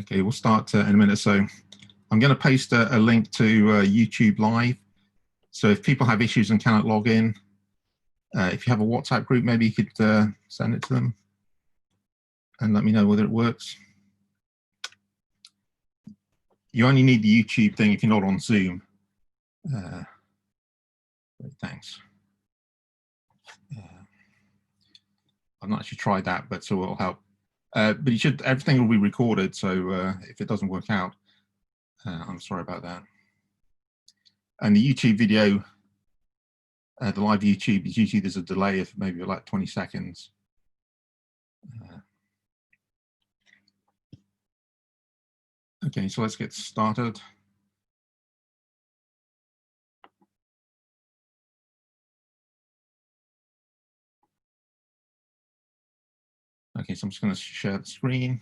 Okay, we'll start in a minute. So I'm going to post a link to YouTube Live. So if people have issues and cannot log in, if you have a WhatsApp group, maybe you could send it to them and let me know whether it works. You only need the YouTube thing if you're not on Zoom. Thanks. I've not actually tried that, but so it'll help. But you should, everything will be recorded, so if it doesn't work out, I'm sorry about that. And the YouTube video, the live YouTube, is usually there's a delay of maybe like 20 seconds. Okay, so let's get started. Okay, so I'm just going to share the screen.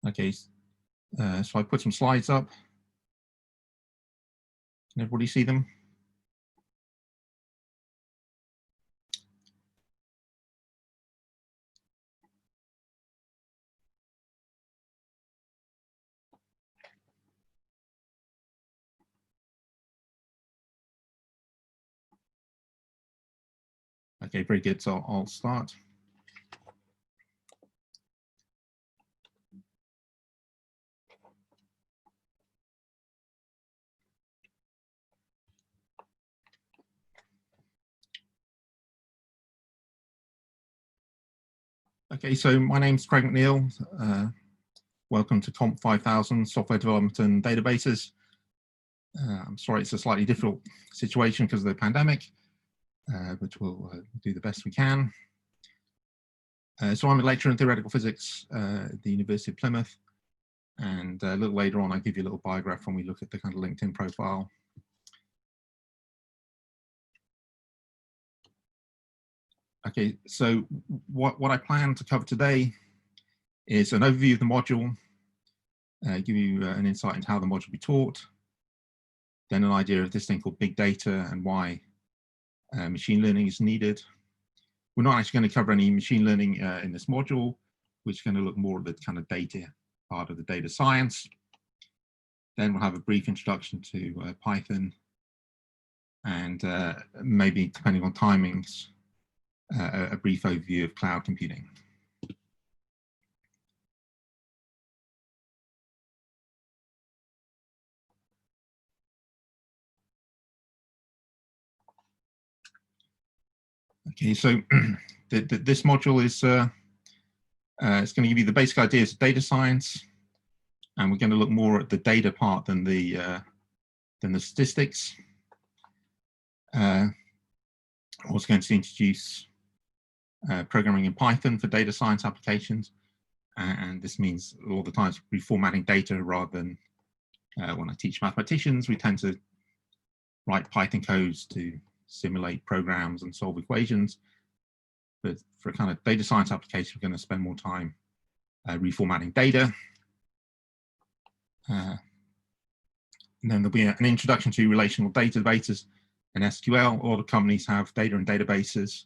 Okay, so I put some slides up. Can everybody see them? Okay, very good. So I'll start. Okay, so my name's Craig McNeil. Welcome to COMP5000, Software Development and Databases. I'm sorry it's a slightly difficult situation because of the pandemic, but we'll do the best we can. So I'm a lecturer in theoretical physics at the University of Plymouth, and a little later on I'll give you a little biograph when we look at the kind of LinkedIn profile. Okay, so what I plan to cover today is an overview of the module, give you an insight into how the module will be taught, then an idea of this thing called big data and why machine learning is needed. We're not actually going to cover any machine learning in this module, which is going to look more at the kind of data part of the data science. Then we'll have a brief introduction to Python, and maybe, depending on timings, a brief overview of cloud computing. Okay, so this module is it's going to give you the basic ideas of data science, and we're going to look more at the data part than the statistics. Also going to introduce programming in Python for data science applications, and this means all the times reformatting data rather than when I teach mathematicians, we tend to write Python codes to simulate programs and solve equations. But for a kind of data science application, we're going to spend more time reformatting data. And then there'll be an introduction to relational databases and SQL. A lot of companies have data and databases.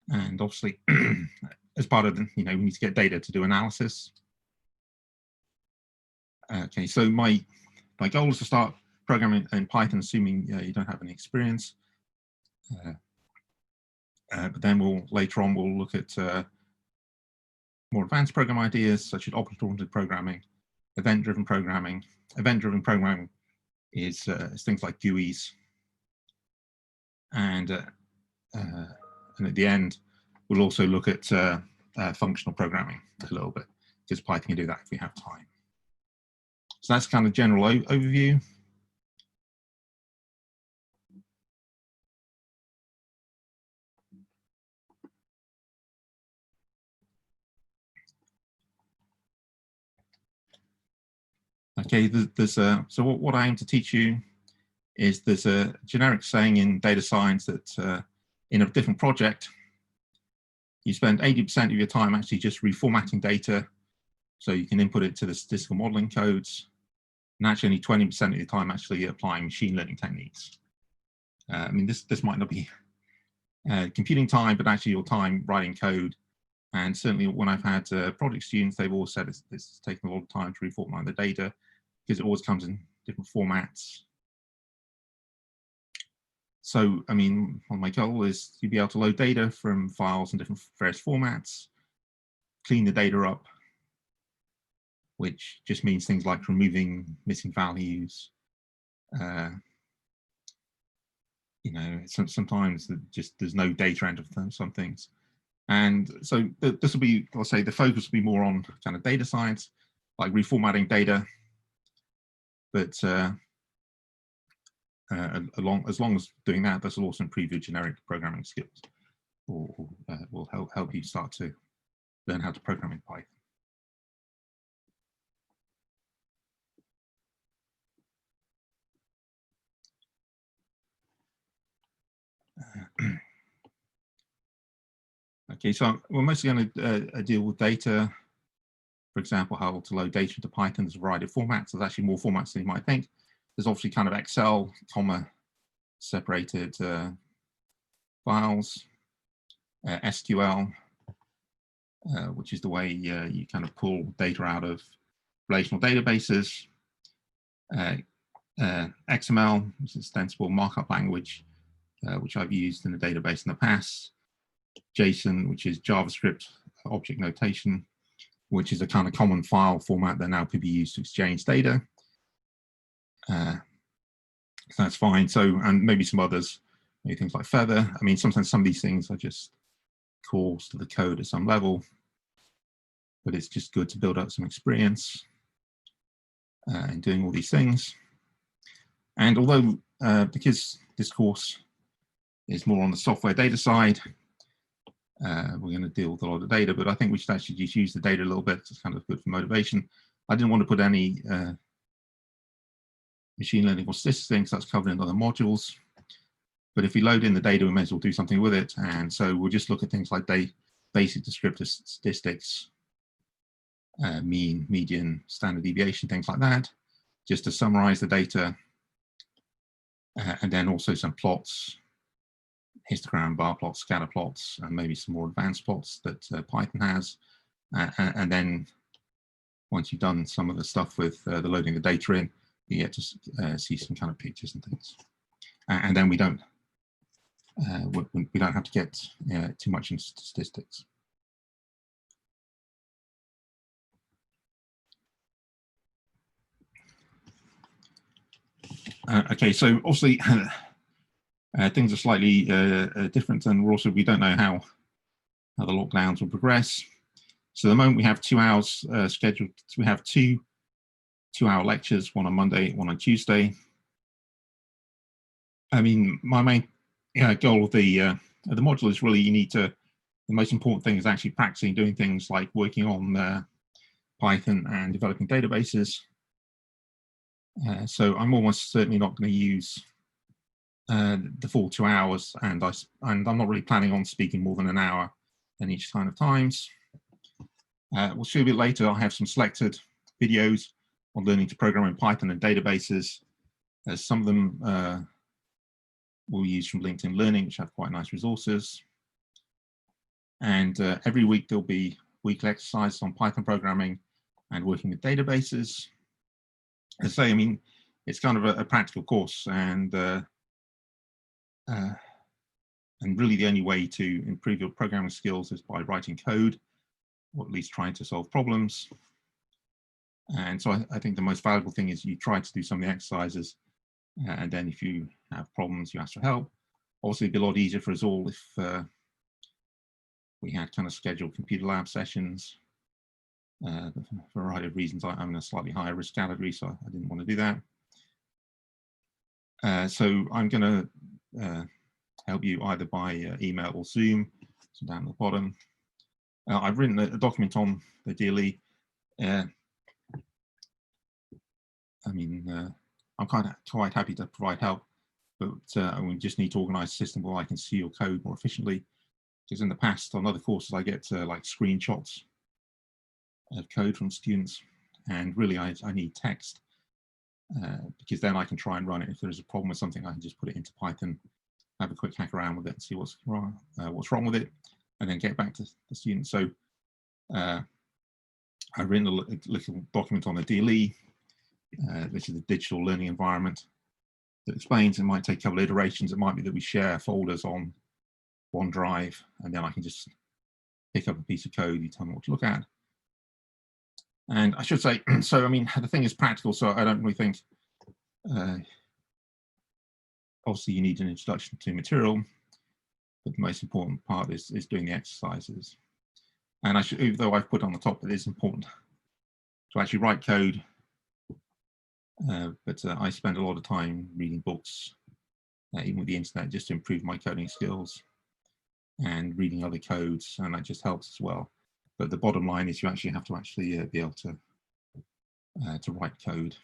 And obviously, as part of the, we need to get data to do analysis. Okay, so my goal is to start programming in Python, assuming you don't have any experience. But then later on we'll look at more advanced program ideas such as object-oriented programming, event-driven programming. Event-driven programming is things like GUIs, and at the end we'll also look at functional programming a little bit, because Python can do that if we have time. So that's kind of general overview. Okay, so what I aim to teach you is there's a generic saying in data science that in a different project, you spend 80% of your time actually just reformatting data so you can input it to the statistical modeling codes, and actually only 20% of your time actually applying machine learning techniques. I mean, this might not be computing time, but actually your time writing code. And certainly when I've had project students, they've all said it's taken a lot of time to reformat the data because it always comes in different formats. So, I mean, my goal is to be able to load data from files in different various formats, clean the data up, which just means things like removing missing values. You know, sometimes there's no data end of some things. And so this will be, I'll say the focus will be more on kind of data science, like reformatting data, but as long as doing that, this will also improve your generic programming skills, or will help you start to learn how to program in Python. Okay, so we're mostly going to deal with data. For example, how to load data into Python. There's a variety of formats. There's actually more formats than you might think. There's obviously kind of Excel, comma separated files, SQL, which is the way you kind of pull data out of relational databases, XML, which is extensible markup language, which I've used in a database in the past, JSON, which is JavaScript object notation, which is a kind of common file format that now could be used to exchange data. So that's fine. So, and maybe some others, maybe things like Feather. I mean, sometimes some of these things are just calls to the code at some level, but it's just good to build up some experience in doing all these things. And although, because this course is more on the software data side, we're going to deal with a lot of data, but I think we should actually just use the data a little bit. It's kind of good for motivation. I didn't want to put any machine learning or statistics things that's covered in other modules, but if we load in the data, we may as well do something with it. And so we'll just look at things like basic descriptive statistics, mean, median, standard deviation, things like that, just to summarize the data, and then also some plots, histogram, bar plots, scatter plots, and maybe some more advanced plots that Python has. And then once you've done some of the stuff with the loading the data in, you get to see some kind of pictures and things. And then we don't have to get too much into statistics. Okay, so obviously things are slightly different, and we don't know how the lockdowns will progress. So at the moment we have 2 hours scheduled. We have two 2-hour lectures, one on Monday, one on Tuesday. I mean, my main goal of the module is really the most important thing is actually practicing doing things like working on Python and developing databases. So I'm almost certainly not going to use the full 2 hours, and I'm not really planning on speaking more than an hour in each kind of times. We'll see a bit later. I'll have some selected videos on learning to program in Python and databases. Some of them we'll use from LinkedIn Learning, which have quite nice resources. And every week there'll be weekly exercises on Python programming and working with databases. As I say, I mean, it's kind of a practical course, and really the only way to improve your programming skills is by writing code, or at least trying to solve problems. And so I think the most valuable thing is you try to do some of the exercises, and then if you have problems, you ask for help. Also, it'd be a lot easier for us all if we had kind of scheduled computer lab sessions. For a variety of reasons, I'm in a slightly higher risk category, so I didn't want to do that. So I'm going to help you either by email or Zoom, so down at the bottom. I've written a document on the DLE. I mean, I'm quite happy to provide help but we just need to organize a system where I can see your code more efficiently. Because in the past, on other courses, I get like screenshots of code from students, and really I need text, because then I can try and run it. If there's a problem with something, I can just put it into Python, have a quick hack around with it and see what's wrong with it, and then get back to the student. So I've written a little document on the DLE, which is the digital learning environment, that explains it might take a couple of iterations. It might be that we share folders on OneDrive, and then I can just pick up a piece of code, you tell me what to look at. And I should say, so I mean, the thing is practical, so I don't really think, obviously you need an introduction to material, but the most important part is doing the exercises. And I should, even though I've put on the top, it is important to actually write code, but I spend a lot of time reading books, even with the internet, just to improve my coding skills, and reading other codes, and that just helps as well. But the bottom line is you actually have to be able to write code.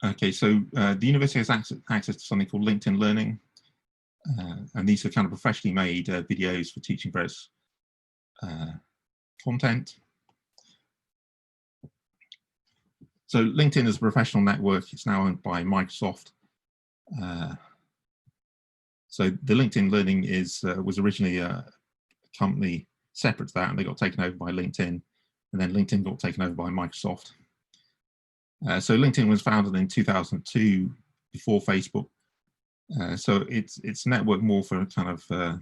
Okay, so the university has access to something called LinkedIn Learning, and these are kind of professionally made videos for teaching various content. So LinkedIn is a professional network. It's now owned by Microsoft. So the LinkedIn Learning was originally a company separate to that, and they got taken over by LinkedIn, and then LinkedIn got taken over by Microsoft. So LinkedIn was founded in 2002, before Facebook. So it's a network more for kind of for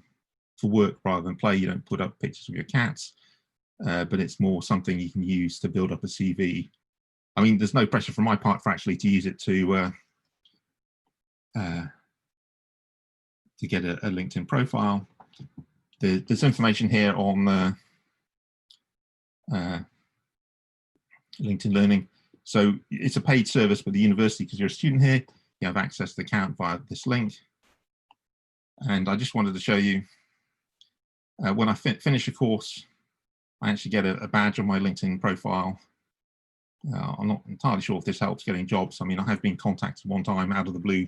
work rather than play. You don't put up pictures of your cats, but it's more something you can use to build up a CV. I mean, there's no pressure from my part for actually to use it to get a LinkedIn profile. There's information here on LinkedIn Learning. So it's a paid service, but the university, because you're a student here, you have access to the account via this link. And I just wanted to show you, when I finish a course, I actually get a badge on my LinkedIn profile. I'm not entirely sure if this helps getting jobs. I mean, I have been contacted one time out of the blue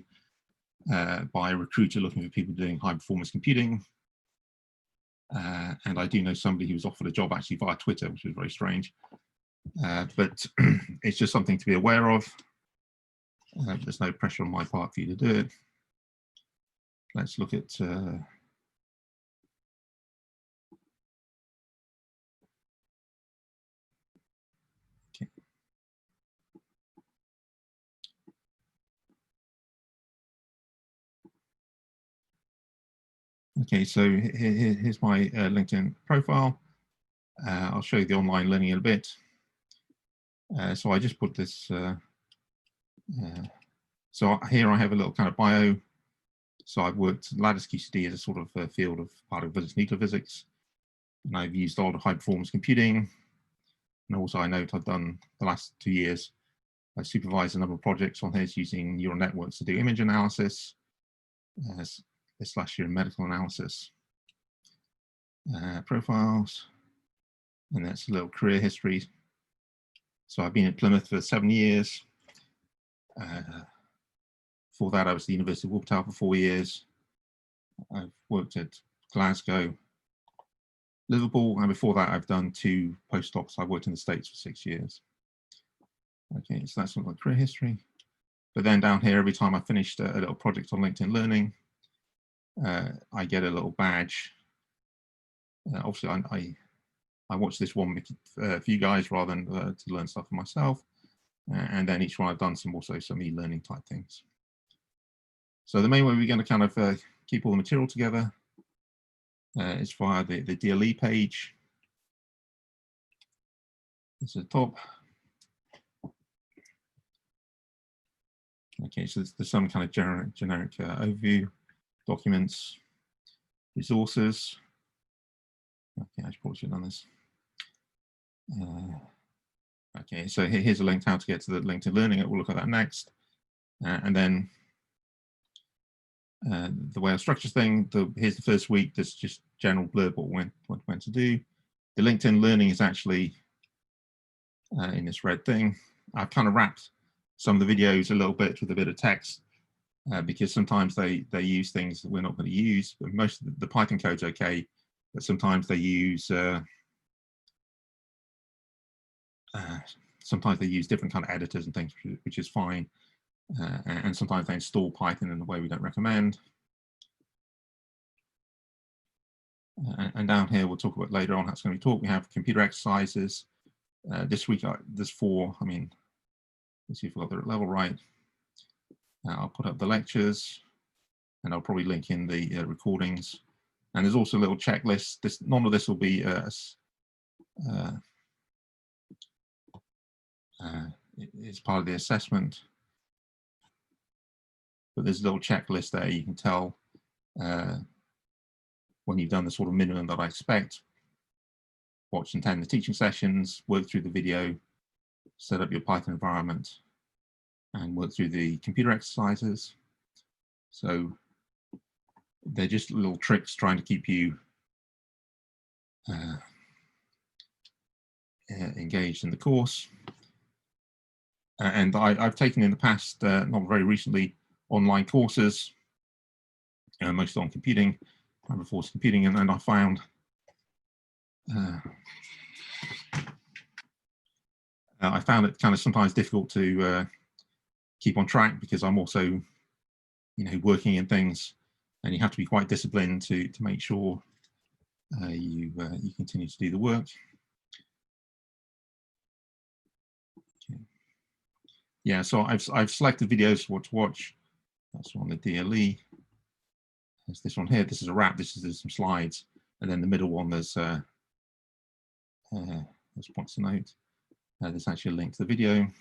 by a recruiter looking for people doing high performance computing. And I do know somebody who was offered a job actually via Twitter, which was very strange. But it's just something to be aware of. There's no pressure on my part for you to do it. Let's look at okay. Okay, so here's my LinkedIn profile. I'll show you the online learning in a bit. So I just put this, so here I have a little kind of bio. So I've worked, lattice QCD is a sort of field of part of nuclear physics. And I've used a lot of high performance computing. And also I note I've done the last 2 years, I supervised a number of projects on here using neural networks to do image analysis. This last year in medical analysis. Profiles, and that's a little career history. So I've been at Plymouth for 7 years. Before that, I was at the University of Wuppertal for 4 years. I've worked at Glasgow, Liverpool, and before that, I've done 2 postdocs. I worked in the States for 6 years. Okay, so that's my career history. But then down here, every time I finished a little project on LinkedIn Learning, I get a little badge. Obviously, I watch this one for you guys rather than to learn stuff for myself. And then each one I've done some e-learning type things. So the main way we're going to kind of keep all the material together is via the DLE page. This is the top. Okay, so there's some kind of generic overview, documents, resources. Okay, I probably should have done this. Okay, so here's a link to how to get to the LinkedIn Learning. We'll look at that next. And then the way I structure thing, here's the first week, there's just general blurb what when to do. The LinkedIn learning is actually in this red thing. I've kind of wrapped some of the videos a little bit with a bit of text because sometimes they use things that we're not going to use, but most of the Python code's okay, but sometimes they use different kind of editors and things, which is fine. And sometimes they install Python in a way we don't recommend. And down here, we'll talk about later on how it's going to be taught. We have computer exercises. This week, there's 4. I mean, let's see if we've got the level right. I'll put up the lectures, and I'll probably link in the recordings. And there's also a little checklist. None of this will be it's part of the assessment. But there's a little checklist there. You can tell when you've done the sort of minimum that I expect. Watch and attend the teaching sessions, work through the video, set up your Python environment, and work through the computer exercises. So they're just little tricks trying to keep you engaged in the course. And I've taken in the past, not very recently, online courses, mostly on computing, force computing, and I found it kind of sometimes difficult to keep on track because I'm also, working in things, and you have to be quite disciplined to make sure you continue to do the work. Okay. Yeah, so I've selected videos for what to watch. That's on the DLE. There's this one here. This is a wrap. There's some slides, and then the middle one there's points to note. There's actually a link to the video.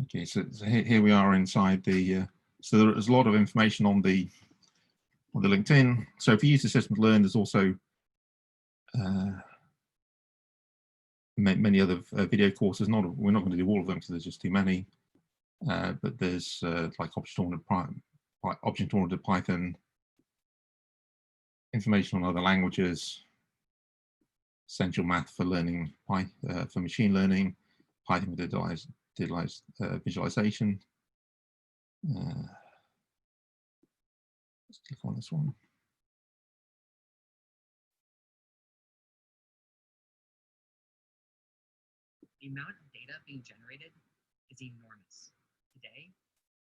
Okay, so here we are inside the. So there's a lot of information on the LinkedIn. So if you use the system to learn, there's also many other video courses. We're not going to do all of them because there's just too many. But there's like object-oriented Python, information on other languages, essential math for learning, for machine learning, Python with visualization. Let's click on this one. The amount of data being generated is enormous. Today,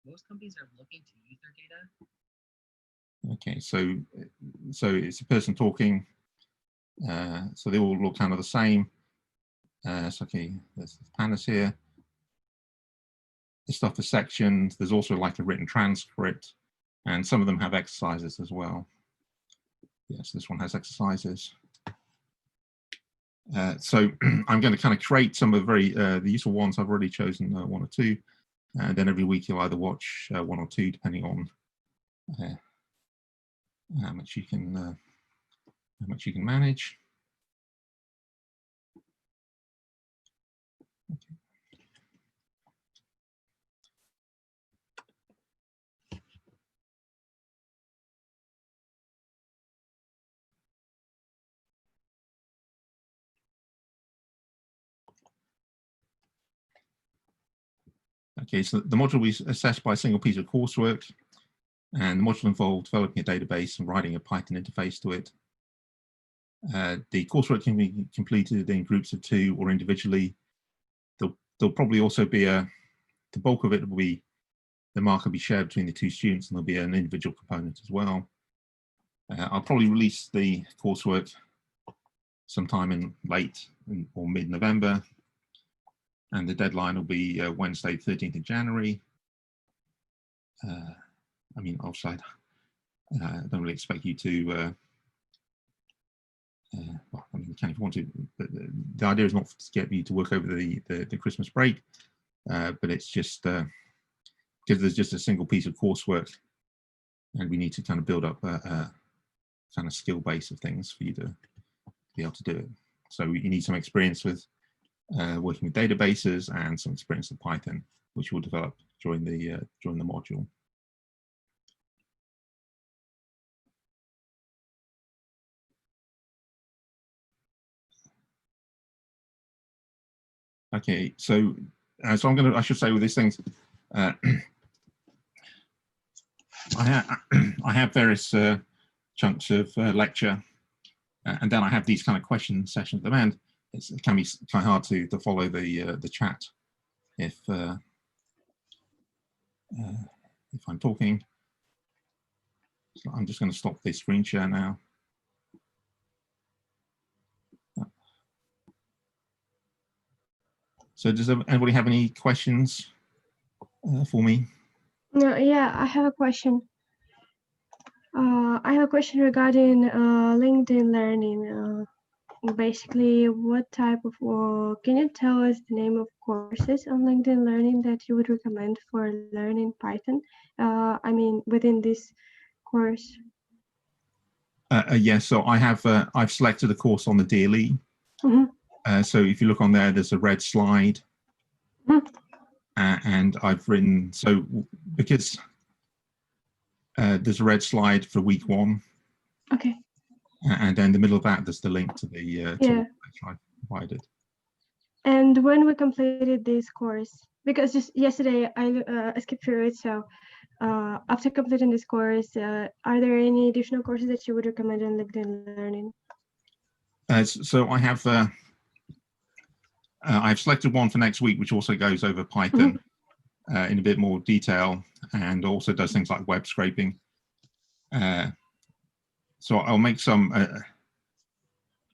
most companies are looking to use their data. Okay, so it's a person talking. So they all look kind of the same. So okay, there's the pandas here. The stuff is sectioned. There's also like a written transcript, and some of them have exercises as well. Yes, this one has exercises. So I'm going to kind of create some of the useful ones. I've already chosen 1 or 2, and then every week you'll either watch 1 or 2 depending on how much you can manage. Okay. Okay, so the module will be assessed by a single piece of coursework, and the module involved developing a database and writing a Python interface to it. The coursework can be completed in groups of 2 or individually. There'll probably also be the bulk of it will be, the mark will be shared between the 2 students, and there'll be an individual component as well. I'll probably release the coursework sometime in late or mid-November, and the deadline will be Wednesday, 13th of January. I mean, offside. I don't really expect you to. Well, I mean, if you want to, but the idea is not to get you to work over the Christmas break, but it's just because there's just a single piece of coursework, and we need to kind of build up a kind of skill base of things for you to be able to do it. So you need some experience with working with databases and some experience with Python, which we'll develop during the module. Okay, so I should say with these things, I have various chunks of lecture, and then I have these kind of question sessions at the end. It can be kind of hard to follow the chat if I'm talking. So I'm just going to stop the screen share now. So does anybody have any questions for me? No, yeah, I have a question. I have a question regarding LinkedIn Learning. Basically, what type of, can you tell us the name of courses on LinkedIn Learning that you would recommend for learning Python? I mean, within this course. Yes, so I've selected a course on the DLE. Mm-hmm. So if you look on there, there's a red slide. Mm-hmm. And I've written, so because there's a red slide for week 1. Okay. And then in the middle of that, there's the link to the yeah. I provided. And when we completed this course, because just yesterday I skipped through it, so after completing this course, are there any additional courses that you would recommend on LinkedIn Learning? So I've selected one for next week, which also goes over Python in a bit more detail, and also does things like web scraping. So I'll make some.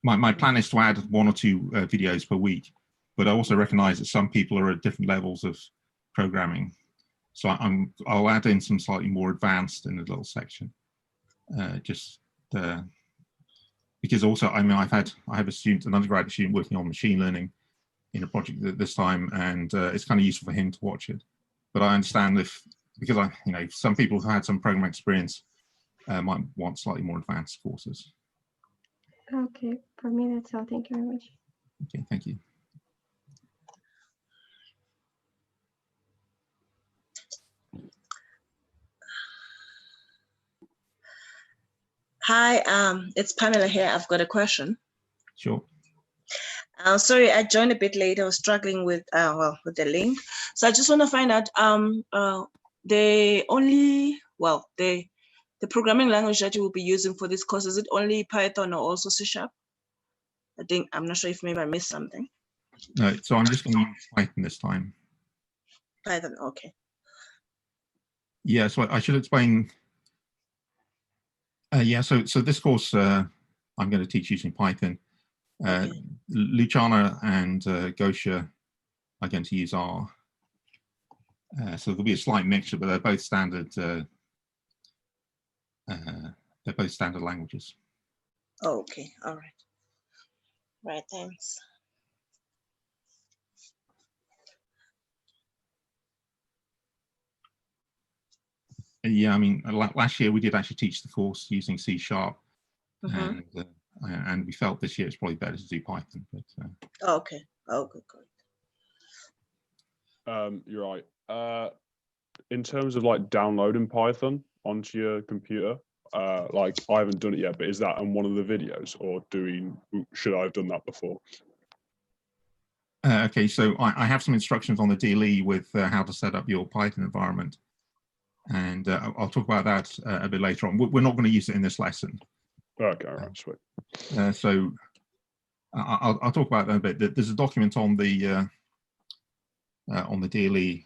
My plan is to add 1 or 2 videos per week, but I also recognize that some people are at different levels of programming. So I'll add in some slightly more advanced in a little section, because also, I mean, I have a student, an undergraduate student working on machine learning in a project at this time, and it's kind of useful for him to watch it. But I understand because some people who had some programming experience might want slightly more advanced courses. Okay, for me that's all. Thank you very much. Okay, thank you. Hi, it's Pamela here. I've got a question. Sure. Sorry, I joined a bit late. I was struggling with with the link. So I just want to find out the programming language that you will be using for this course, is it only Python or also C#? I'm not sure if maybe I missed something. No, so I'm just going to use Python this time. Python, okay. Yeah, so I should explain. Yeah, so this course I'm going to teach using Python. Okay. Luciana and Gosha are going to use R. So there'll be a slight mixture, but they're both standard. They're both standard languages. Oh, okay, all right. Right, thanks. Yeah, I mean, last year we did actually teach the course using C#, and we felt this year it's probably better to do Python. But oh, okay. Oh, good. You're right. In terms of like downloading Python onto your computer, like I haven't done it yet, but is that on one of the videos, or should I have done that before? Okay, so I have some instructions on the DLE with how to set up your Python environment, and I'll talk about that a bit later on. We're not going to use it in this lesson. Okay, all right, sweet. So I'll talk about that a bit. There's a document on the DLE.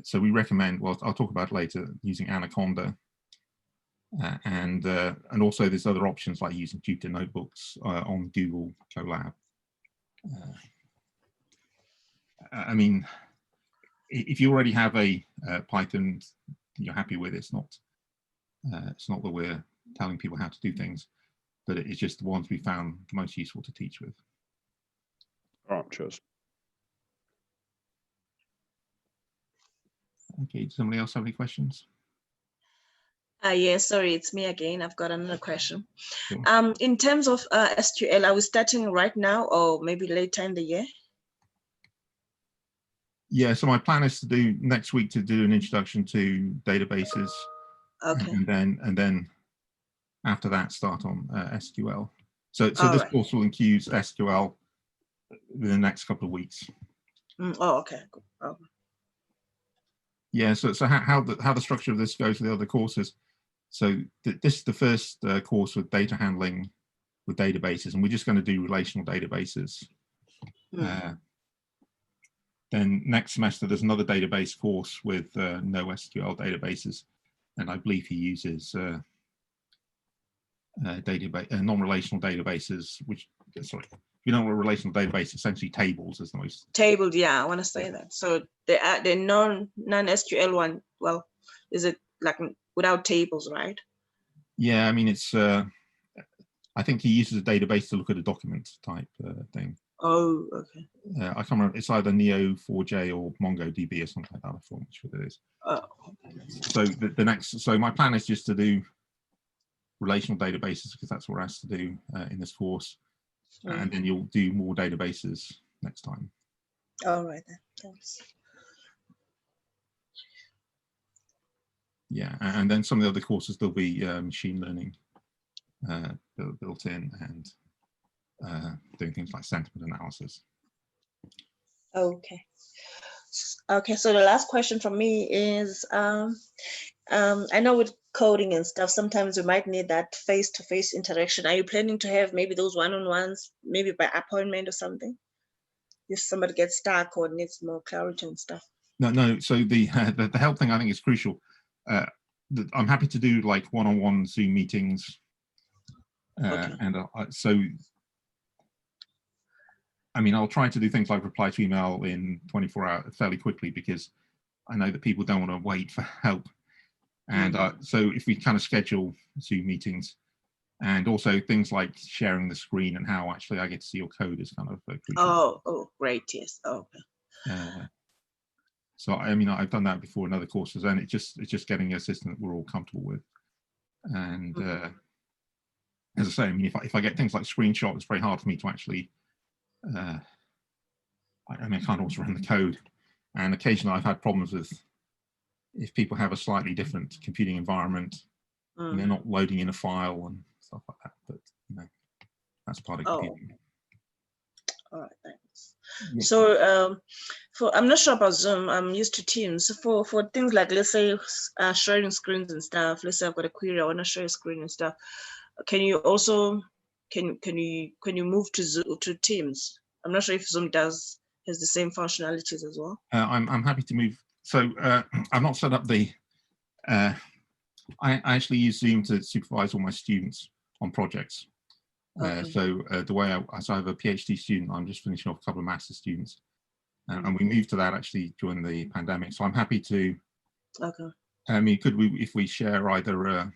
So we recommend, well, I'll talk about it later, using Anaconda, and also there's other options like using Jupyter notebooks on Google Colab. I mean, if you already have a Python you're happy with, it's not that we're telling people how to do things, but it's just the ones we found most useful to teach with. All right, cheers. Okay, does somebody else have any questions? Yes, sorry, it's me again. I've got another question. Sure. In terms of SQL, are we starting right now or maybe later in the year? Yeah, so my plan is to do next week to do an introduction to databases, Okay. and then after that start on SQL. So All this right. course will include SQL in the next couple of weeks. Oh, okay. Good. Oh, Yeah, so how the structure of this goes with the other courses. So this is the first course with data handling with databases, and we're just going to do relational databases. Then next semester there's another database course with no SQL databases, and I believe he uses non-relational databases, which, sorry, if you know what a relational database, essentially tables is the most. Tabled, yeah, I want to say that. So the non-SQL one, well, is it like without tables, right? Yeah, I mean, it's, I think he uses a database to look at a document type thing. Oh, okay. I can't remember, it's either Neo4j or MongoDB or something like that, I forget which it is. Oh. So so my plan is just to do relational databases, because that's what we're asked to do in this course. And then you'll do more databases next time. All right then, thanks. Yeah, and then some of the other courses, there'll be machine learning built in, and doing things like sentiment analysis. Okay. Okay, so the last question from me is, I know with coding and stuff, sometimes we might need that face-to-face interaction. Are you planning to have maybe those one-on-ones, maybe by appointment or something, if somebody gets stuck or needs more clarity and stuff? No. So the help thing I think is crucial. I'm happy to do like one-on-one Zoom meetings, Okay. and so I mean, I'll try to do things like reply to email in 24 hours fairly quickly, because I know that people don't want to wait for help. And so if we kind of schedule Zoom meetings, and also things like sharing the screen and how actually I get to see your code is kind of crucial. Oh, great, yes. Oh, okay. So I mean, I've done that before in other courses, and it's just getting a system that we're all comfortable with. And as I say, I mean, if I get things like screenshots, it's very hard for me to actually. I mean, I can't always run the code, and occasionally I've had problems with if people have a slightly different computing environment and they're not loading in a file and stuff like that. But you know, that's part of computing. All right, thanks. Yeah. So I'm not sure about Zoom. I'm used to Teams. So for things like, let's say, sharing screens and stuff. Let's say I've got a query, I want to share a screen and stuff. Can you also can you move to Zoom, to Teams? I'm not sure if Zoom has the same functionalities as well. I'm happy to move. So I've not set up the. I actually use Zoom to supervise all my students on projects. So the way so I have a PhD student, I'm just finishing off a couple of master's students, and we moved to that actually during the pandemic. So I'm happy to. Okay. I mean, could we, if we share either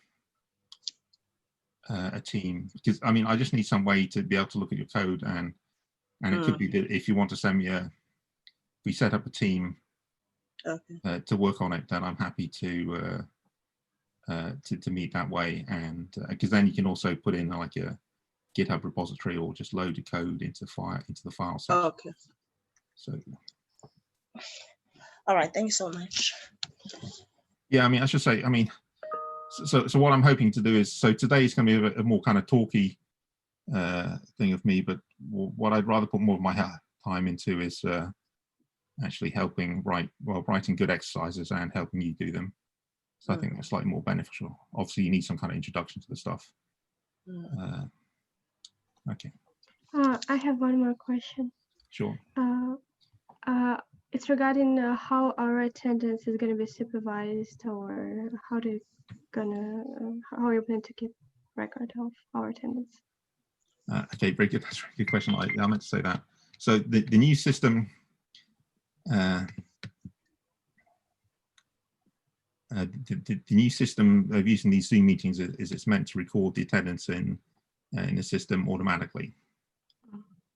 a team, because I mean, I just need some way to be able to look at your code, and it could be that if you want to send me we set up a team to work on it, then I'm happy to meet that way, and because then you can also put in like a GitHub repository or just load your code into the file section. Okay. So. All right. Thank you so much. Yeah, I mean, I should say, I mean, so what I'm hoping to do is, so today is going to be a more kind of talky thing of me, but what I'd rather put more of my time into is actually helping writing good exercises and helping you do them. So I think that's slightly more beneficial. Obviously, you need some kind of introduction to the stuff. Okay. I have one more question. Sure. It's regarding how our attendance is going to be supervised, or how are you planning to keep record of our attendance? Okay, very good. That's a very good question. I meant to say that. So the new system. The new system of using these Zoom meetings is it's meant to record the attendance in the system automatically.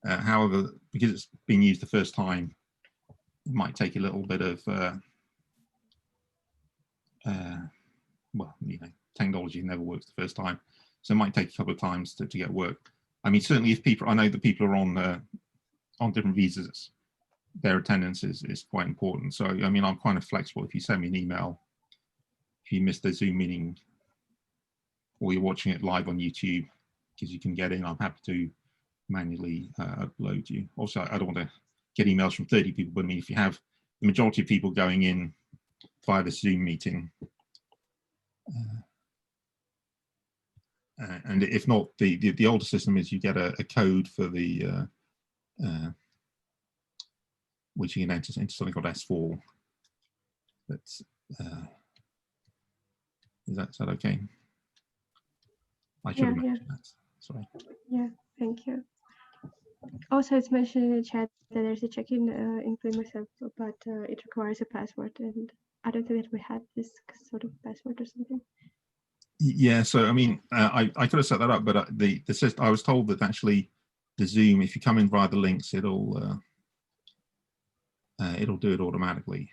However, because it's being used the first time, it might take a little bit of well, you know, technology never works the first time, so it might take a couple of times to get work. I mean, certainly if people, I know that people are on different visas, their attendance is quite important. So, I mean, I'm kind of flexible. If you send me an email, if you missed the Zoom meeting or you're watching it live on YouTube, because you can get in, I'm happy to manually upload you. Also, I don't want to get emails from 30 people, but I mean, if you have the majority of people going in via the Zoom meeting, and if not, the older system is you get a code for the which you can enter into something called S4. That's is that okay? I should have mentioned that. Sorry. Yeah, thank you. Also, it's mentioned in the chat that there's a check-in in Plymouth, but it requires a password, and I don't think that we had this sort of password or something. Yeah, so I mean, I could have set that up, but the system, I was told that actually the Zoom, if you come in via the links, it'll do it automatically.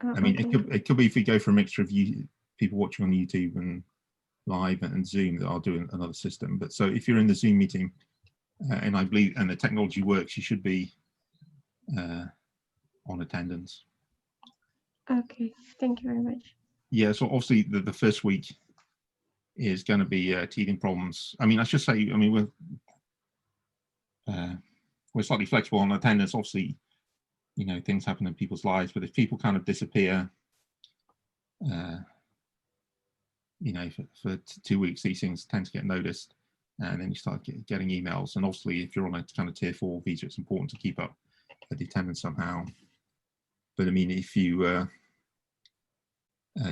I mean, Okay. it could be if we go for a mixture of people watching on YouTube and live and Zoom, that I'll do another system. But so if you're in the Zoom meeting, and I believe and the technology works, you should be on attendance. Okay, thank you very much. Yeah, so obviously the first week is going to be teething problems. I mean, I should say, I mean, we're slightly flexible on attendance. Obviously, you know, things happen in people's lives, but if people kind of disappear, you know, for 2 weeks, these things tend to get noticed, and then you start getting emails. And obviously, if you're on a kind of tier 4 visa, it's important to keep up the attendance somehow. But I mean, if you,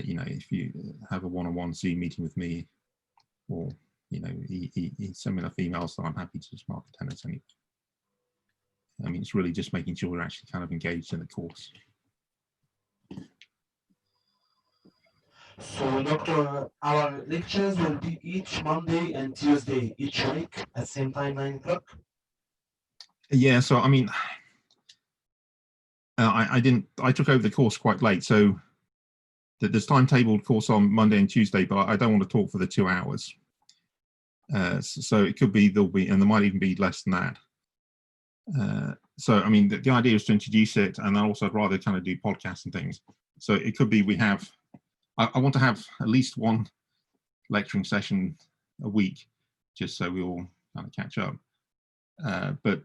you know, if you have a one-on-one Zoom meeting with me, or you know, send me enough emails, that I'm happy to just mark attendance anyway. I mean, it's really just making sure we're actually kind of engaged in the course. So, Doctor, our lectures will be each Monday and Tuesday, each week at same time, 9 o'clock? Yeah, so I mean, I took over the course quite late, so there's timetabled course on Monday and Tuesday, but I don't want to talk for the 2 hours. So it could be, there'll be, and there might even be less than that. So, I mean, the idea is to introduce it, and then also I'd rather kind of do podcasts and things. So it could be we have, I want to have at least one lecturing session a week, just so we all kind of catch up. But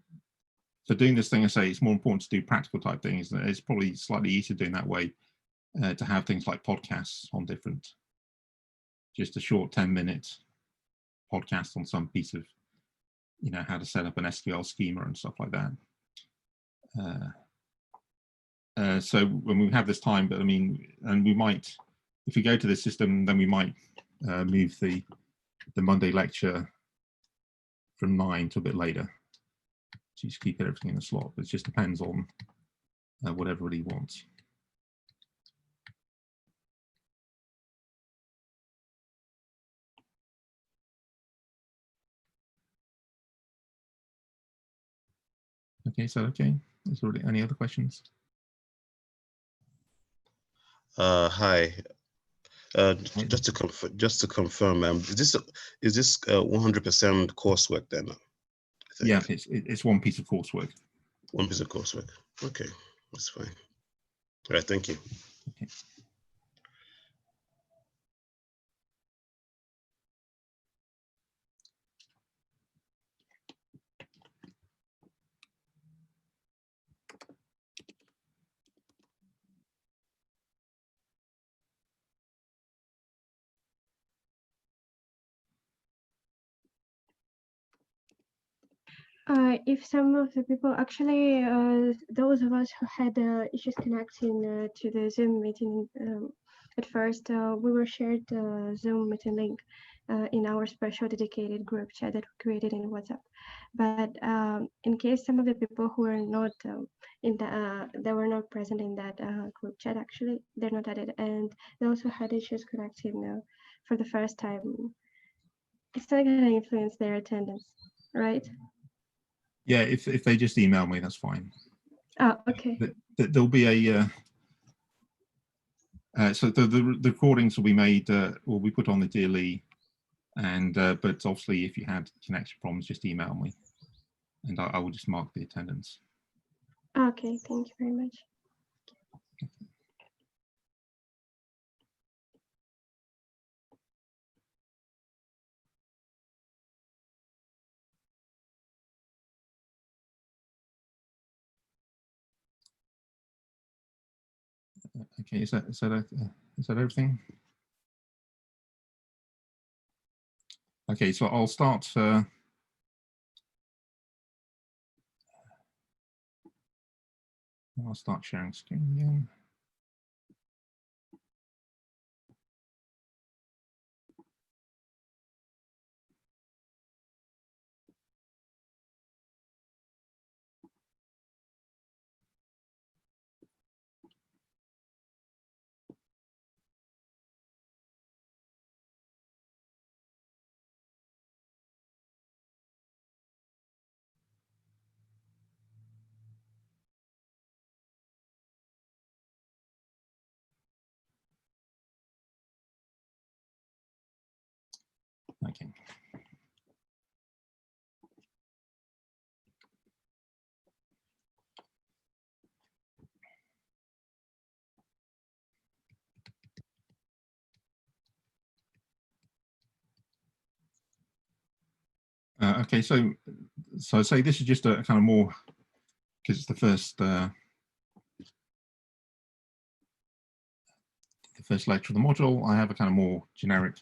for doing this thing, I say it's more important to do practical type things. It's probably slightly easier doing that way, to have things like podcasts on different, just a short 10-minute podcast on some piece of, you know, how to set up an SQL schema and stuff like that. So when we have this time, but I mean, and we might, if we go to this system, then we might move the Monday lecture from 9 to a bit later. So just keep everything in the slot. It just depends on what everybody wants. Okay, so okay. Is there any other questions? Hi. Just to confirm, is this 100% coursework then? Yeah, it's one piece of coursework. One piece of coursework. Okay, that's fine. All right, thank you. Okay. If some of the people actually, those of us who had issues connecting to the Zoom meeting at first, we were shared the Zoom meeting link in our special dedicated group chat that we created in WhatsApp. But in case some of the people who were not they were not present in that group chat, actually, they're not added, and they also had issues connecting for the first time. It's not going to influence their attendance, right? Yeah, if they just email me, that's fine. Oh, okay. There'll be a so the recordings will be made, will be put on the DLE, and but obviously if you had connection problems, just email me, and I will just mark the attendance. Okay, thank you very much. Okay, is that everything? Okay, so I'll start. I'll start sharing screen again. Okay. Okay, so I'd say this is just a kind of more, because it's the first lecture of the module. I have a kind of more generic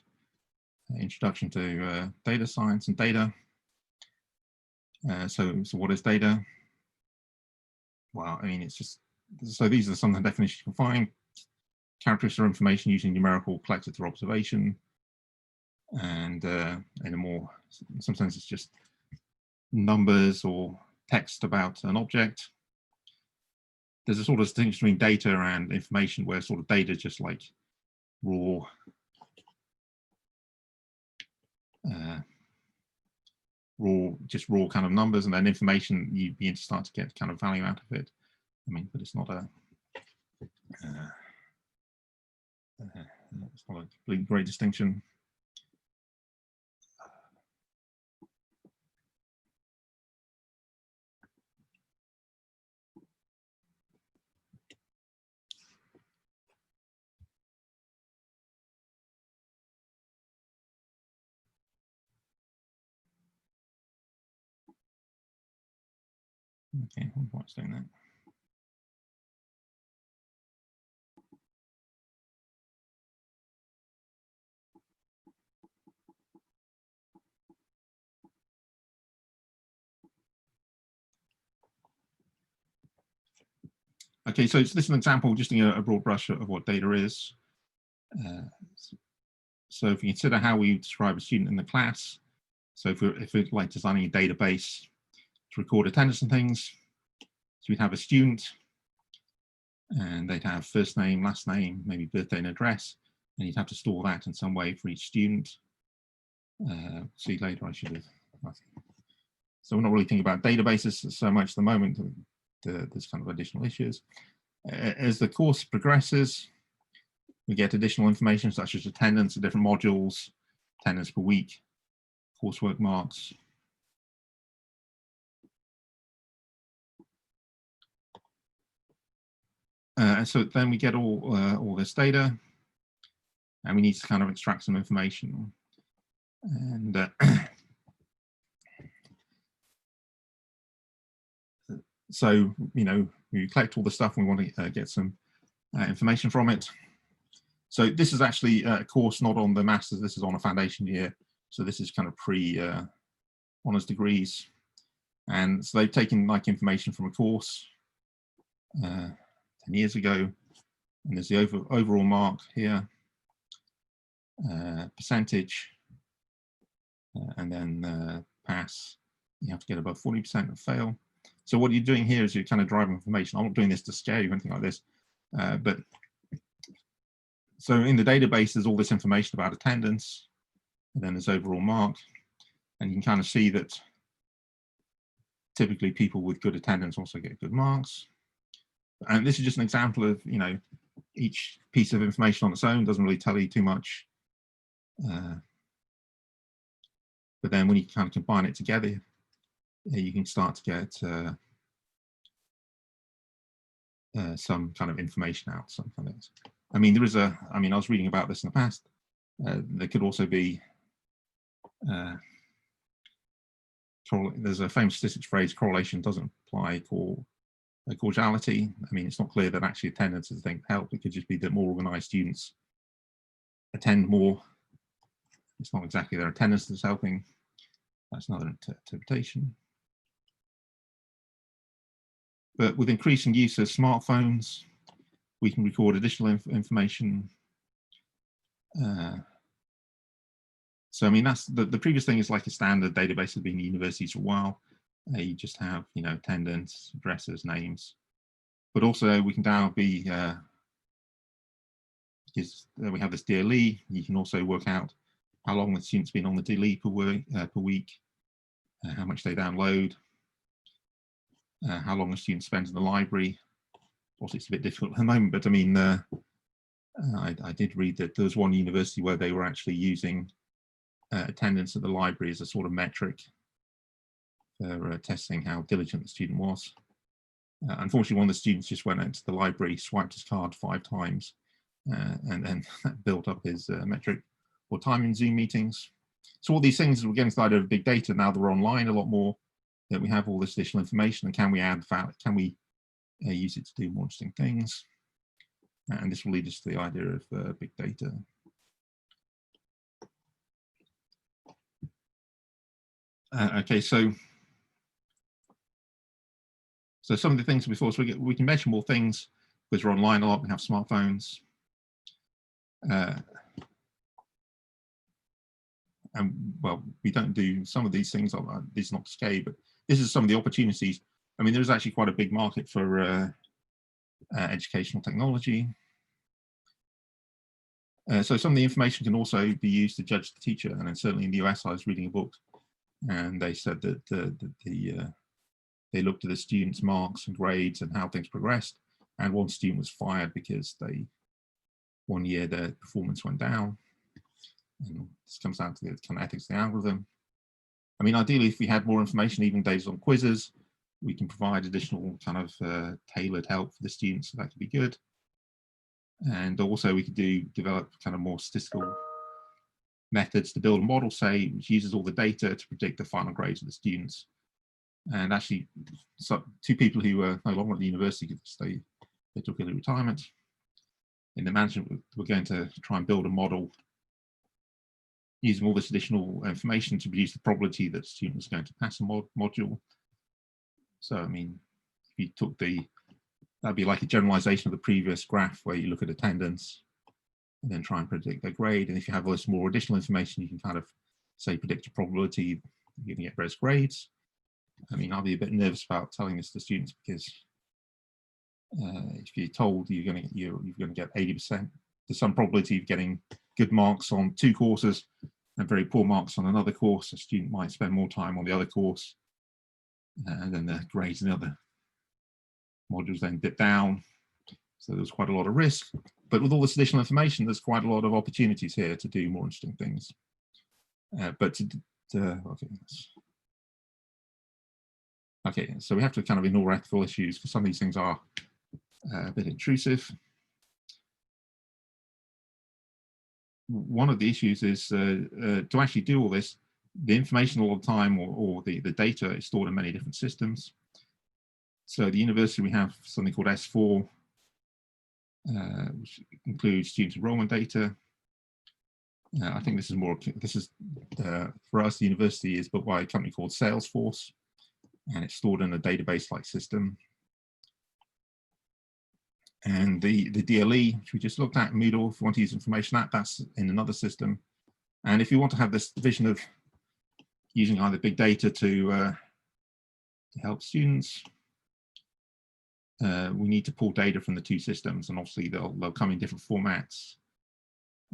introduction to data science and data. So what is data? Well, I mean, it's just, so these are some of the definitions you can find. Characteristics or information using numerical collected through observation. And in a more, sometimes it's just numbers or text about an object. There's a sort of distinction between data and information, where sort of data is just like raw raw kind of numbers, and then information you begin to start to get kind of value out of it. I mean, but it's not a completely great distinction. Okay, what's doing that? Okay, so this is an example, just a broad brush of what data is. So if you consider how we describe a student in the class, so if we're like designing a database to record attendance and things, so we'd have a student, and they'd have first name, last name, maybe birthday and address, and you'd have to store that in some way for each student. See later, I should have. So we're not really thinking about databases so much at the moment. There's kind of additional issues. As the course progresses, we get additional information such as attendance at different modules, attendance per week, coursework marks. And so then we get all this data, and we need to kind of extract some information. And so, you know, we collect all the stuff and we want to get some information from it. So this is actually a course not on the master's, this is on a foundation year. So this is kind of pre-honors degrees. And so they've taken like information from a course 10 years ago, and there's the overall mark here, percentage, and then pass. You have to get above 40% or fail. So what you're doing here is you're kind of driving information. I'm not doing this to scare you or anything like this, but so in the database, there's all this information about attendance, and then there's overall mark, and you can kind of see that typically people with good attendance also get good marks. And this is just an example of, you know, each piece of information on its own doesn't really tell you too much. But then when you kind of combine it together, you can start to get some kind of information out, something else. I mean, there is a, I mean, I was reading about this in the past. There could also be, there's a famous statistics phrase, correlation doesn't apply causality. I mean, it's not clear that actually attendance is a thing to help. It could just be that more organized students attend more. It's not exactly their attendance that's helping. That's another interpretation. But with increasing use of smartphones, we can record additional information. So I mean, that's the previous thing is like a standard database has been in universities for a while. You just have, you know, attendance, addresses, names, but also we can now be, because we have this DLE, you can also work out how long the student's been on the DLE per week, how much they download, how long a student spends in the library. Also, it's a bit difficult at the moment, but I mean, I did read that there was one university where they were actually using attendance at the library as a sort of metric for testing how diligent the student was. Unfortunately, one of the students just went into the library, swiped his card 5 times, and then that built up his metric or time in Zoom meetings. So all these things, we're getting started with big data now. They're online a lot more. That we have all this additional information, and can we add value? Can we use it to do more interesting things? And this will lead us to the idea of big data. Okay, so some of the things before, so we can measure more things because we're online a lot. We have smartphones, and well, we don't do some of these things. These are not to scale, but this is some of the opportunities. I mean, there's actually quite a big market for educational technology. So some of the information can also be used to judge the teacher. And then certainly in the US, I was reading a book, and they said that they looked at the students' marks and grades and how things progressed. And one student was fired because one year their performance went down. And this comes down to the kind of ethics of the algorithm. I mean, ideally, if we had more information, even based on quizzes, we can provide additional kind of tailored help for the students, so that could be good. And also we could develop kind of more statistical methods to build a model, say, which uses all the data to predict the final grades of the students. And actually, so 2 people who were no longer at the university because they took early retirement. In the management, we're going to try and build a model using all this additional information to produce the probability that the student is going to pass a module. So, I mean, if you took that'd be like a generalization of the previous graph where you look at attendance and then try and predict their grade. And if you have all this more additional information, you can kind of say predict a probability you're going to get various grades. I mean, I'll be a bit nervous about telling this to students because if you're told you're going to get 80%, there's some probability of getting good marks on 2 courses and very poor marks on another course. A student might spend more time on the other course, and then the grades in the other modules then dip down. So there's quite a lot of risk. But with all this additional information, there's quite a lot of opportunities here to do more interesting things. Okay, so we have to kind of ignore ethical issues because some of these things are a bit intrusive. One of the issues is to actually do all this, the information all the time or the data is stored in many different systems. So at the university, we have something called S4, which includes student enrollment data. I think this is for us, the university is built by a company called Salesforce, and it's stored in a database-like system. And the DLE, which we just looked at, Moodle, if you want to use information, that's in another system. And if you want to have this vision of using either big data to help students, we need to pull data from the 2 systems, and obviously they'll come in different formats.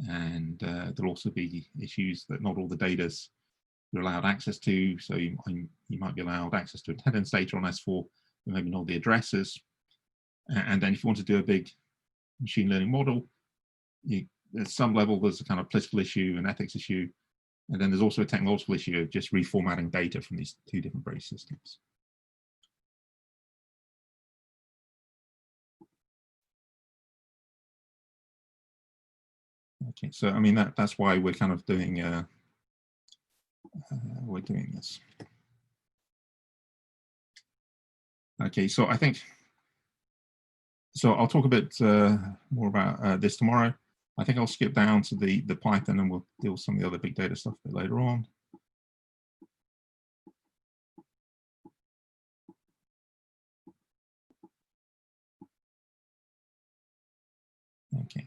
And there'll also be issues that not all the data's you're allowed access to. So you might be allowed access to attendance data on S4, but maybe not the addresses. And then if you want to do a big machine learning model, at some level, there's a kind of political issue and ethics issue. And then there's also a technological issue of just reformatting data from these 2 different base systems. Okay, so I mean that's why we're kind of doing this. Okay, so I think I'll talk a bit more about this tomorrow. I think I'll skip down to the Python, and we'll deal with some of the other big data stuff a bit later on. Okay.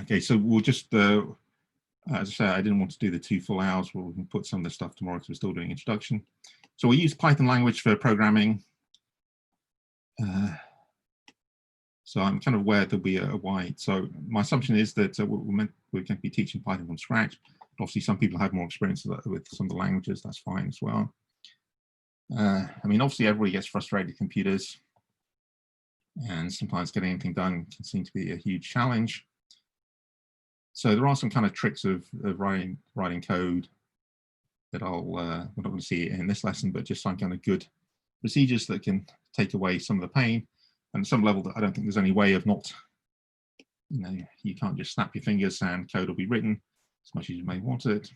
Okay, so we'll just, as I said, I didn't want to do the 2 full hours. We can put some of the stuff tomorrow because we're still doing introduction. So we use Python language for programming. So I'm kind of aware there'll be a wide. So my assumption is that we're going to be teaching Python from scratch. Obviously, some people have more experience with some of the languages. That's fine as well. I mean, obviously, everybody gets frustrated with computers, and sometimes getting anything done can seem to be a huge challenge. So there are some kind of tricks of writing code that we're not going to see in this lesson, but just some kind of good procedures that can take away some of the pain. And at some level, that I don't think there's any way of not, you can't just snap your fingers and code will be written as much as you may want it.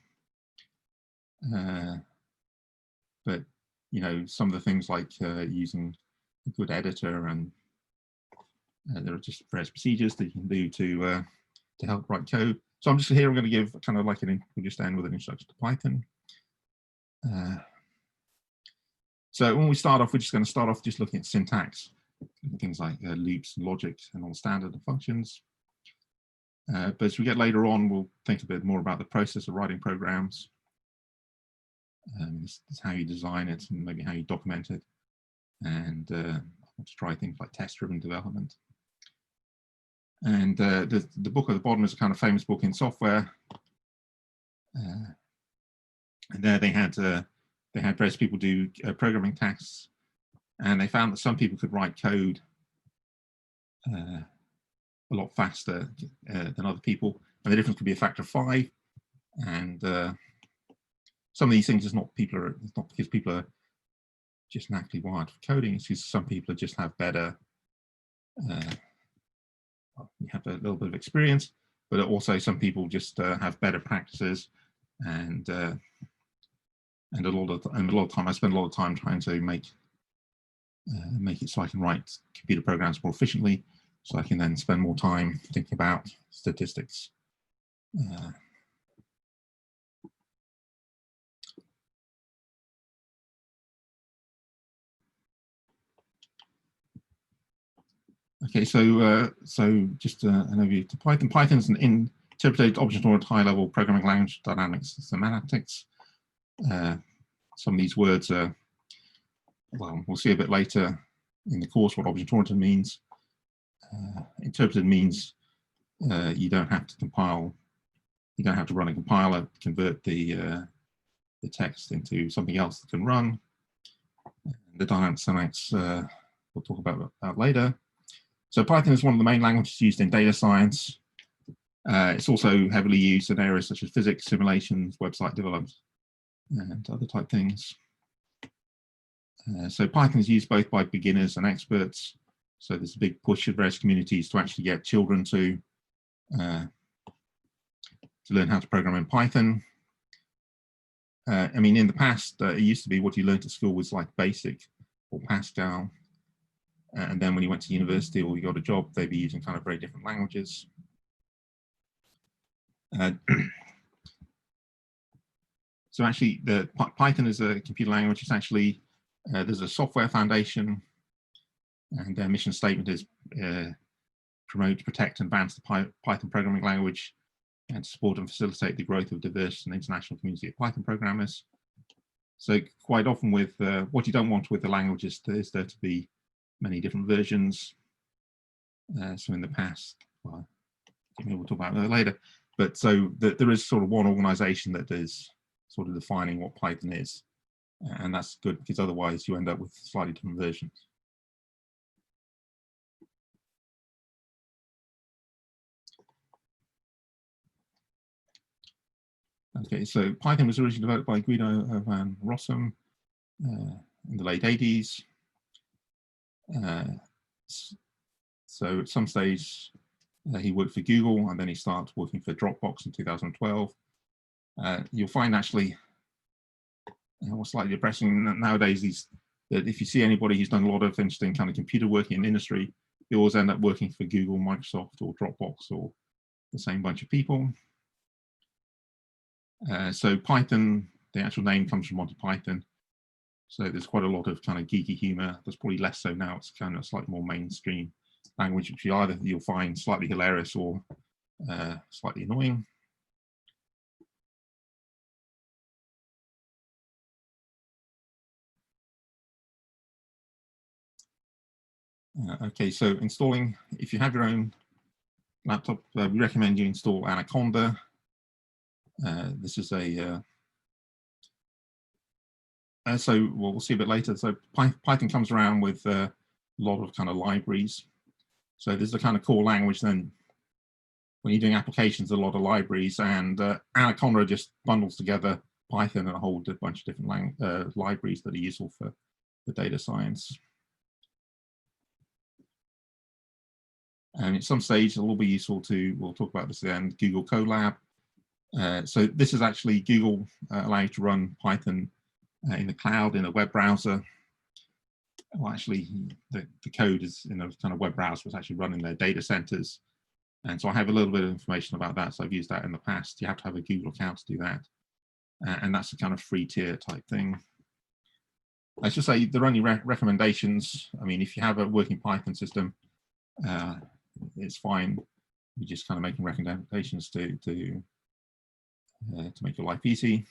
But some of the things like using a good editor, and there are just various procedures that you can do to help write code. So I'm just here. I'm going to give kind of like we'll just end with an introduction to Python. So when we start off, we're just going to start off just looking at syntax, things like loops and logic and all standard functions. But as we get later on, we'll think a bit more about the process of writing programs. This is how you design it and maybe how you document it. And I want to try things like test-driven development. And the book at the bottom is a kind of famous book in software. And there they had various people do programming tasks, and they found that some people could write code a lot faster than other people, and the difference could be a factor of 5. And some of these things it's not because people are just naturally wired for coding. It's because some people just have better. You have a little bit of experience, but also some people just have better practices, and a lot of time I spend a lot of time trying to make it so I can write computer programs more efficiently, so I can then spend more time thinking about statistics. Okay, so just an overview to Python. Python is an interpreted object-oriented high-level programming language, dynamics, and semantics. Some of these words are, well, we'll see a bit later in the course what object-oriented means. Interpreted means you don't have to compile, you don't have to run a compiler to convert the text into something else that can run. The dynamic semantics we'll talk about later. So Python is one of the main languages used in data science. It's also heavily used in areas such as physics, simulations, website development, and other type things. So Python is used both by beginners and experts. So there's a big push in various communities to actually get children to learn how to program in Python. I mean, in the past, it used to be what you learned at school was like BASIC or Pascal. And then when you went to university or you got a job, they'd be using kind of very different languages. So actually, the Python is a computer language. It's actually, there's a software foundation, and their mission statement is promote, protect, and advance the Python programming language, and support and facilitate the growth of diverse and international community of Python programmers. So quite often with what you don't want with the language is there to be many different versions. So in the past, well, maybe we'll talk about that later, but so there is sort of one organization that is sort of defining what Python is. And that's good because otherwise you end up with slightly different versions. Okay, so Python was originally developed by Guido van Rossum in the late 80s. So at some stage, He worked for Google, and then he started working for Dropbox in 2012. You'll find actually what's slightly depressing nowadays is that if you see anybody who's done a lot of interesting kind of computer working in industry, they always end up working for Google, Microsoft, or Dropbox, or the same bunch of people. So Python, the actual name comes from Monty Python. So there's quite a lot of kind of geeky humor. There's probably less so now. It's kind of slightly more mainstream language, which you'll find slightly hilarious or slightly annoying. Okay, so installing, if you have your own laptop, we recommend you install Anaconda. This is a, so we'll see a bit later. So Python comes around with a lot of kind of libraries. So there's the kind of core language. Then when you're doing applications, a lot of libraries, and Anaconda just bundles together Python and a whole bunch of different libraries that are useful for data science. And at some stage, it will be useful to, we'll talk about this at the end, Google Colab. So this is actually Google allows you to run Python in the cloud in a web browser. Well, actually, the code is in a kind of web browser. It's actually running their data centers. And so I have a little bit of information about that. So I've used that in the past. You have to have a Google account to do that. And that's a kind of free tier type thing. I should say there are only recommendations. I mean, if you have a working Python system, it's fine. You're just kind of making recommendations to make your life easy.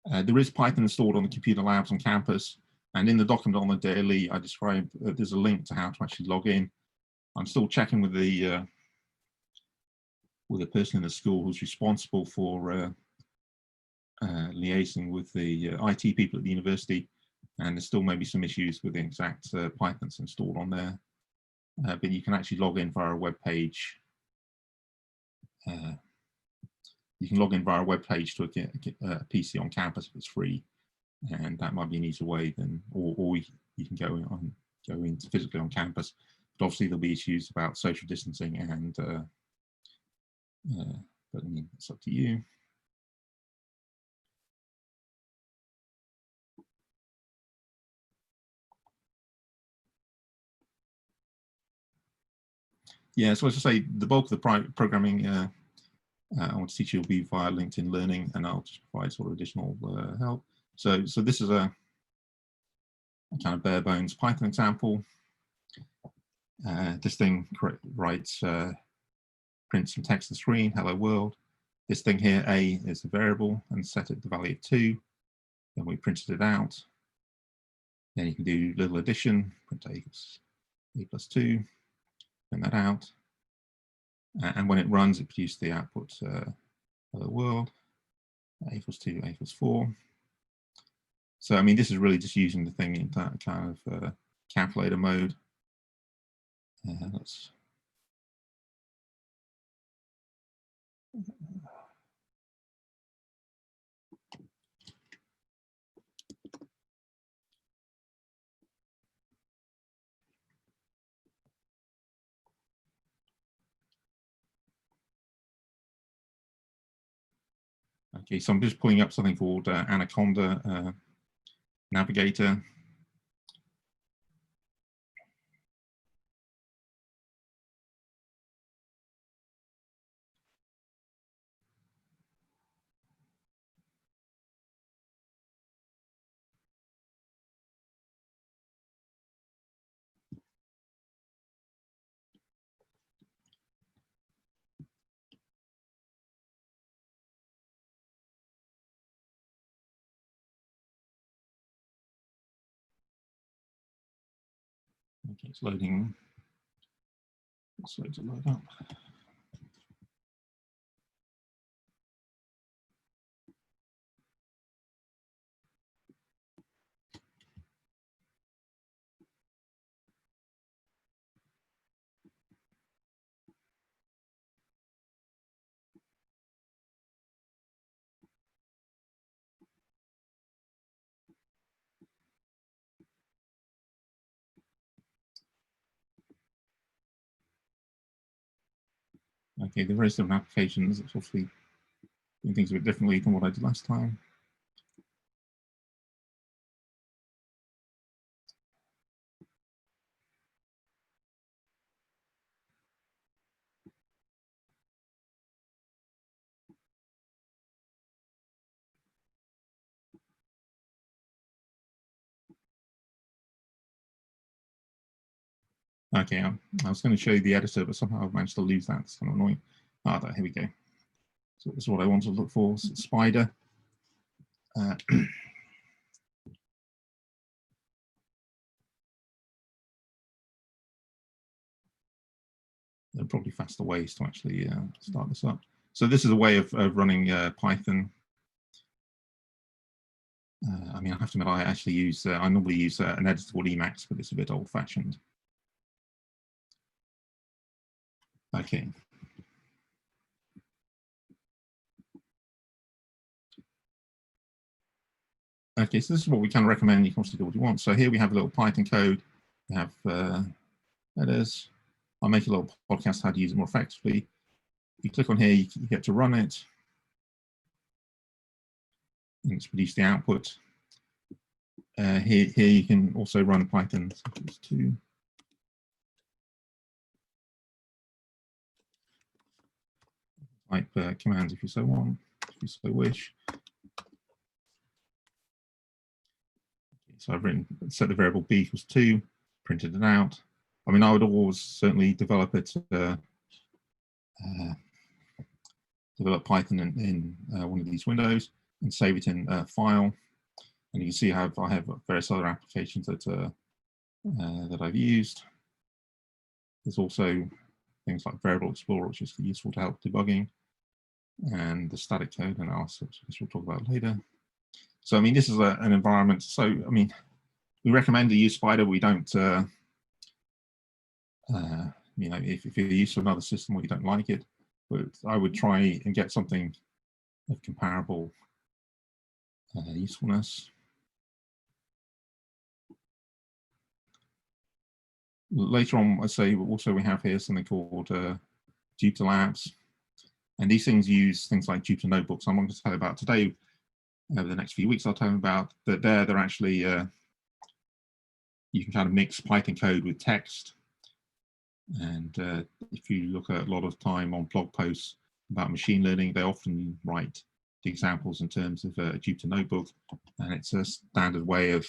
There is Python installed on the computer labs on campus, and in the document on the daily, I describe there's a link to how to actually log in. I'm still checking with the person in the school who's responsible for liaising with the IT people at the university, and there's still maybe some issues with the exact Pythons installed on there. But you can actually log in via a web page. You can log in via a web page to a PC on campus if it's free, and that might be an easier way than, or you can go in physically on campus. But obviously there'll be issues about social distancing, and but I mean, it's up to you. Yeah, so as I say, the bulk of the programming I want to teach you will be via LinkedIn Learning, and I'll just provide sort of additional help. So this is a kind of bare bones Python example. This thing writes, prints some text on the screen, hello world. This thing here, A, is a variable, and set it the value of 2. Then we printed it out. Then you can do little addition, print A equals A plus 2, print that out. And when it runs, it produces the output hello world, A equals 2, A equals 4. So, I mean, this is really just using the thing in that kind of calculator mode. Let's okay, so I'm just pulling up something called Anaconda Navigator. Okay, it's loading. It's slow to load up. Okay, the various different applications, it's obviously doing things a bit differently than what I did last time. Okay, I was going to show you the editor, but somehow I've managed to lose that. It's kind of annoying. Ah, here we go. So this is what I want to look for. So spider. There are probably faster ways to actually start this up. So this is a way of running Python. I mean, I have to admit, I actually use, I normally use an editor called Emacs, but it's a bit old-fashioned. Okay. Okay, so this is what we kind of recommend. You can obviously do what you want. So here we have a little Python code. We have headers. I'll make a little podcast how to use it more effectively. You click on here, you get to run it. And it's produced the output. Here you can also run Python. So type commands if you so want, if you so wish. So I've written, set the variable b equals 2, printed it out. I mean, I would always certainly develop it, develop Python in one of these windows and save it in a file. And you can see I have various other applications that that I've used. There's also things like Variable Explorer, which is useful to help debugging, and the static code analysis, which we'll talk about later. So, I mean, this is an environment. So, I mean, we recommend to use Spider. We don't, you know, if you're used to another system or you don't like it, but I would try and get something of comparable usefulness. Later on, I say also we have here something called Jupyter Labs, and these things use things like Jupyter Notebooks. I'm not going to tell you about today. Over the next few weeks, I'll tell you about that. They're actually you can kind of mix Python code with text, and if you look at a lot of time on blog posts about machine learning, they often write the examples in terms of a Jupyter Notebook, and it's a standard way of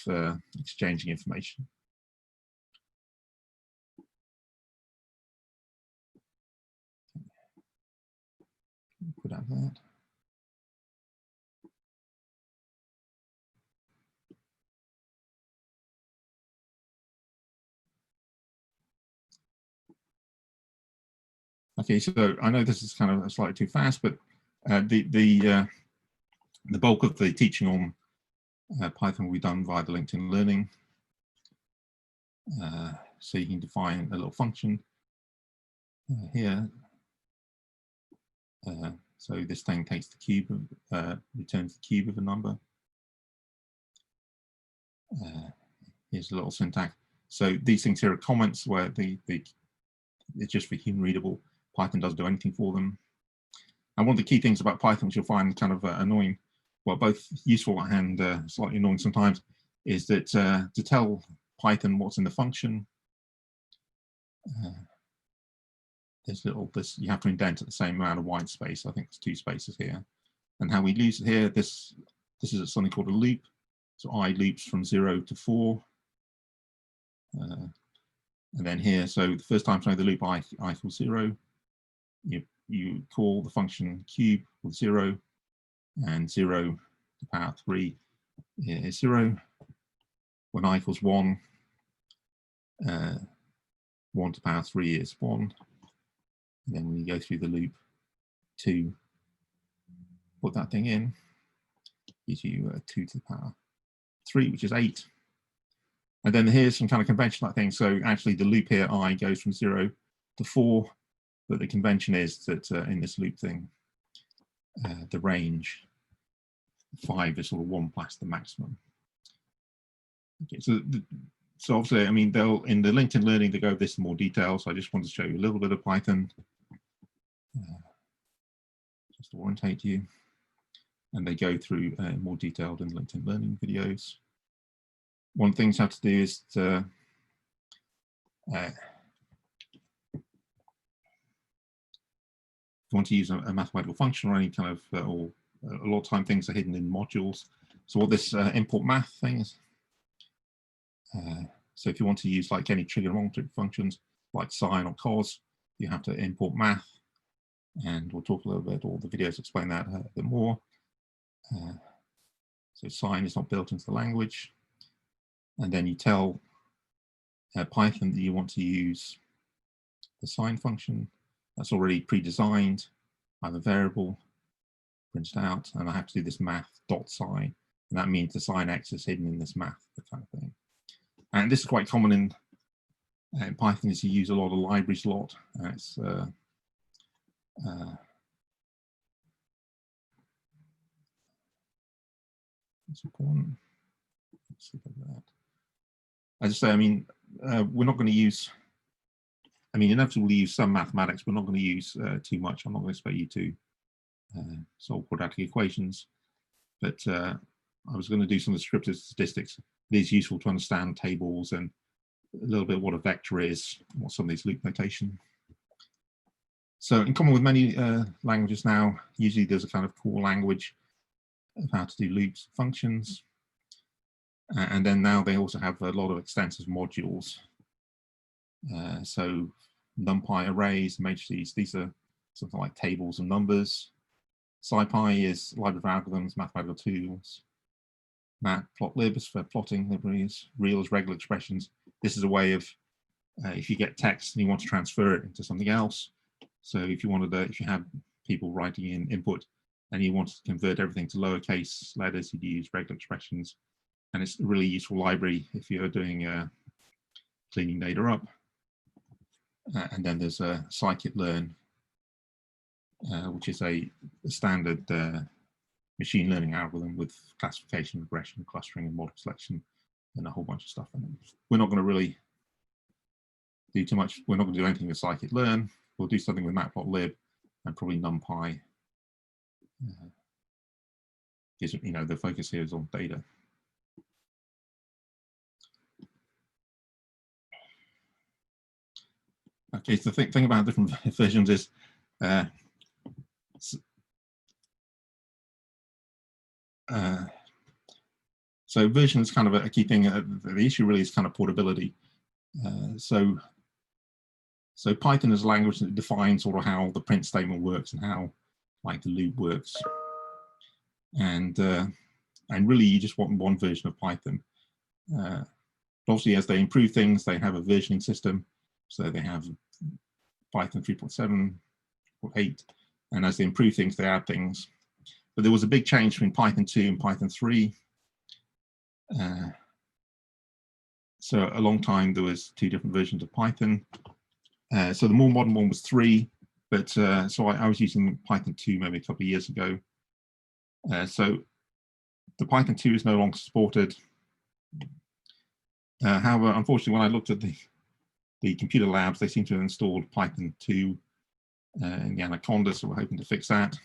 exchanging information. Put out that. Okay, so I know this is kind of slightly too fast, but the bulk of the teaching on Python will be done via the LinkedIn Learning. So you can define a little function here. So this thing takes the cube, returns the cube of a number. Here's a little syntax. So these things here are comments where it's just for human readable. Python doesn't do anything for them. And one of the key things about Python, which you'll find kind of annoying, well, both useful and slightly annoying sometimes, is that to tell Python what's in the function, there's you have to indent at the same amount of white space. I think there's 2 spaces here. And how we use it here, this is something called a loop. So I loops from 0 to 4. And then here, so the first time I the loop I equals 0, you call the function cube with 0, and 0 to the power 3 is 0. When I equals 1, 1 to the power 3 is 1. And then when you go through the loop to put that thing in, gives you 2 to the power 3, which is 8. And then here's some kind of convention like thing. So actually the loop here, I, goes from 0 to 4, but the convention is that in this loop thing, the range 5 is sort of 1 past the maximum. Okay, so obviously, I mean, in the LinkedIn Learning, they go over this in more detail. So I just wanted to show you a little bit of Python. just to orientate you. And they go through more detailed in LinkedIn Learning videos. One thing you have to do is to if you want to use a mathematical function or any kind of, or a lot of time things are hidden in modules. So what this import math thing is, so if you want to use like any trigonometric functions like sine or cos, you have to import math. And we'll talk a little bit, all the videos explain that a bit more. So sine is not built into the language. And then you tell Python that you want to use the sine function. That's already pre-designed. I have a variable printed out, and I have to do this math.sine. And that means the sine x is hidden in this math, that kind of thing. And this is quite common in Python, is you use a lot of libraries a lot. It's important. Let's look at that. As I say, I mean, we're not going to use, I mean, inevitably use some mathematics. We're not going to use too much. I'm not going to expect you to solve quadratic equations, but I was going to do some descriptive statistics. It is useful to understand tables and a little bit what a vector is, what some of these loop notation. So in common with many languages now, usually there's a kind of core language of how to do loops, functions. And then now they also have a lot of extensive modules. So NumPy arrays, matrices, these are something like tables and numbers. SciPy is library of algorithms, mathematical tools. Matplotlib is for plotting libraries. Real is regular expressions. This is a way of, if you get text and you want to transfer it into something else. So if you wanted to, if you have people writing in input and you want to convert everything to lowercase letters, you'd use regular expressions. And it's a really useful library if you're doing cleaning data up. And then there's a scikit-learn, which is a standard machine learning algorithm with classification, regression, clustering, and model selection, and a whole bunch of stuff. And we're not going to really do too much. We're not going to do anything with scikit-learn. We'll do something with matplotlib and probably NumPy. You know, the focus here is on data. Okay, so the thing about different versions is so version is kind of a key thing. The issue really is kind of portability. So Python is a language that defines sort of how the print statement works and how like the loop works. And really you just want one version of Python. Obviously, as they improve things, they have a versioning system. So they have Python 3.7 or 8, and as they improve things, they add things. But there was a big change between Python 2 and Python 3. So a long time there was 2 different versions of Python. So the more modern one was 3, but so I was using Python 2 maybe a couple of years ago. So the Python 2 is no longer supported. However, unfortunately, when I looked at the computer labs, they seem to have installed Python 2 in the Anaconda, so we're hoping to fix that.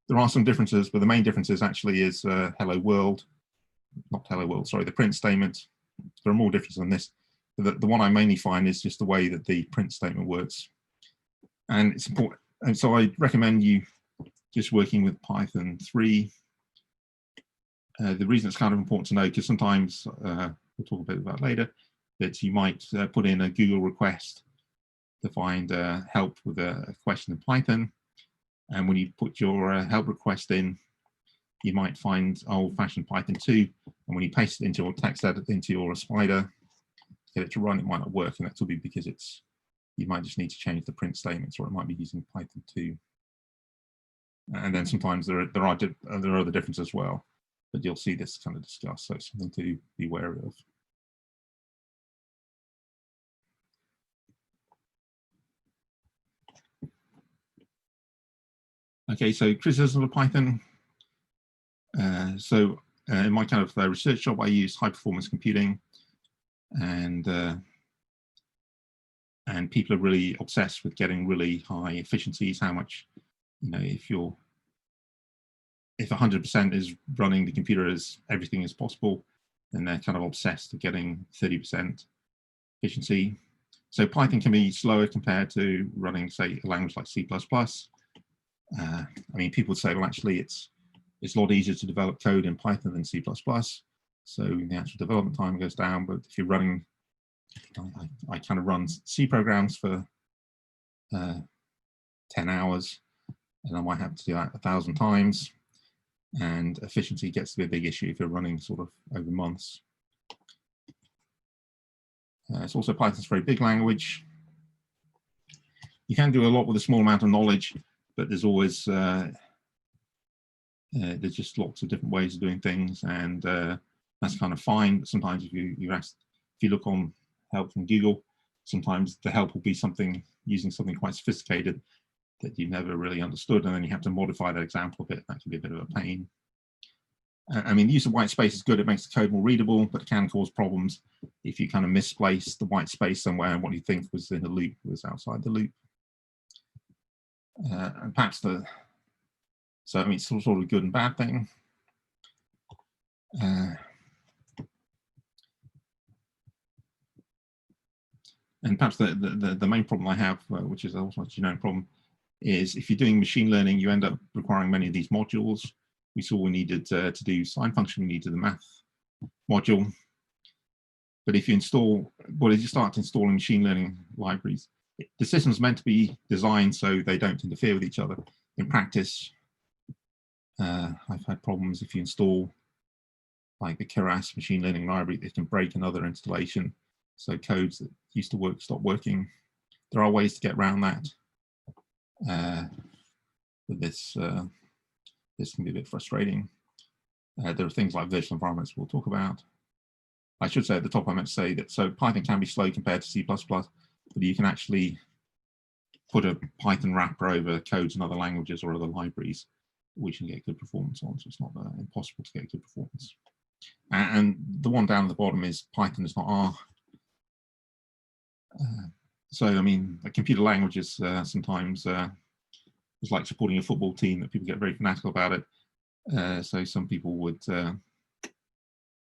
There are some differences, but the main differences actually is hello world, not hello world, sorry, the print statement. There are more differences than this. But the one I mainly find is just the way that the print statement works. And it's important. And so I recommend you just working with Python 3. The reason it's kind of important to know, because sometimes, we'll talk a bit about later, that you might put in a Google request to find help with a question in Python. And when you put your help request in, you might find old-fashioned Python 2. And when you paste it into your text edit, into your Spider, get it to run, it might not work. And that will be because you might just need to change the print statements, or it might be using Python 2. And then sometimes there are other differences as well, but you'll see this kind of discussed. So it's something to be wary of. Okay, so criticism of Python. In my kind of research job, I use high performance computing, and and people are really obsessed with getting really high efficiencies. How much, you know, if 100% is running the computer as everything is possible, then they're kind of obsessed with getting 30% efficiency. So Python can be slower compared to running, say, a language like C++. I mean, people would say, well, actually, it's a lot easier to develop code in Python than C++. So the actual development time goes down. But if you're running, I kind of run C programs for 10 hours, and I might have to do that 1,000 times. And efficiency gets to be a big issue if you're running sort of over months. It's also Python's a very big language. You can do a lot with a small amount of knowledge, but there's always there's just lots of different ways of doing things, and that's kind of fine. But sometimes if you look on help from Google, sometimes the help will be using something quite sophisticated that you never really understood, and then you have to modify that example a bit. That can be a bit of a pain. I mean, the use of white space is good. It makes the code more readable, but it can cause problems if you kind of misplace the white space somewhere and what you think was in the loop was outside the loop. And perhaps so I mean, it's sort of a good and bad thing. And perhaps the main problem I have, which is also a generic problem, is if you're doing machine learning, you end up requiring many of these modules. We saw we needed to do sign function, we needed the math module. But if you as you start installing machine learning libraries, the system's meant to be designed so they don't interfere with each other. In practice, I've had problems if you install like the Keras machine learning library, it can break another installation. So codes that used to work stop working. There are ways to get around that. But this can be a bit frustrating. There are things like virtual environments we'll talk about. I should say at the top, I meant to say that so Python can be slow compared to C++, but you can actually put a Python wrapper over codes in other languages or other libraries, which can get good performance on. So it's not impossible to get good performance. And the one down at the bottom is Python is not R. So I mean, computer languages sometimes it's like supporting a football team that people get very fanatical about it. So some people would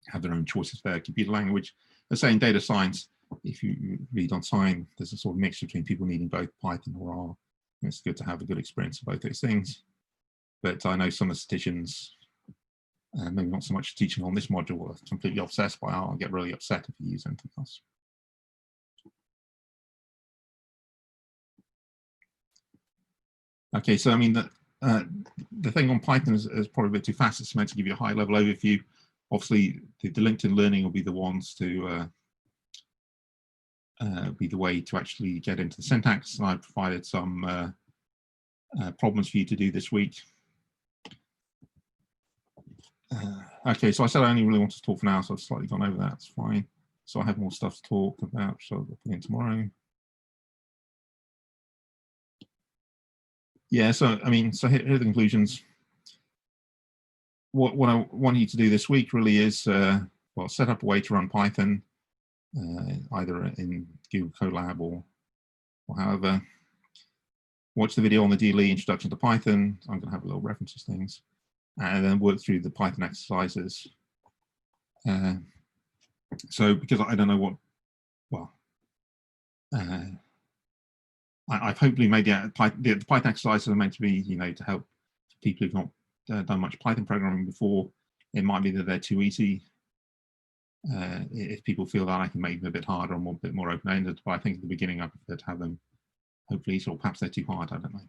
have their own choices for their computer language. Let's say in data science, if you read on Sign, there's a sort of mixture between people needing both Python or R. And it's good to have a good experience of both those things. But I know some of the statisticians, maybe not so much teaching on this module, are completely obsessed by R and get really upset if you use anything else. Okay, so I mean, the thing on Python is probably a bit too fast. It's meant to give you a high-level overview. Obviously, the LinkedIn Learning will be the ones to be the way to actually get into the syntax. And I've provided some problems for you to do this week. Okay, so I said I only really want to talk for now, so I've slightly gone over that. It's fine. So I have more stuff to talk about, so I'll put in tomorrow. Yeah, so I mean, so here are the conclusions. What I want you to do this week really is, well, set up a way to run Python, either in Google Colab or however. Watch the video on the DLE Introduction to Python. I'm going to have a little references things, and then work through the Python exercises. So because I don't know what, well, I've hopefully made the Python exercises are meant to be, you know, to help people who've not done much Python programming before. It might be that they're too easy. If people feel that, I can make them a bit harder and a bit more open-ended. But I think at the beginning, I prefer to have them hopefully easy, or perhaps they're too hard. I don't know.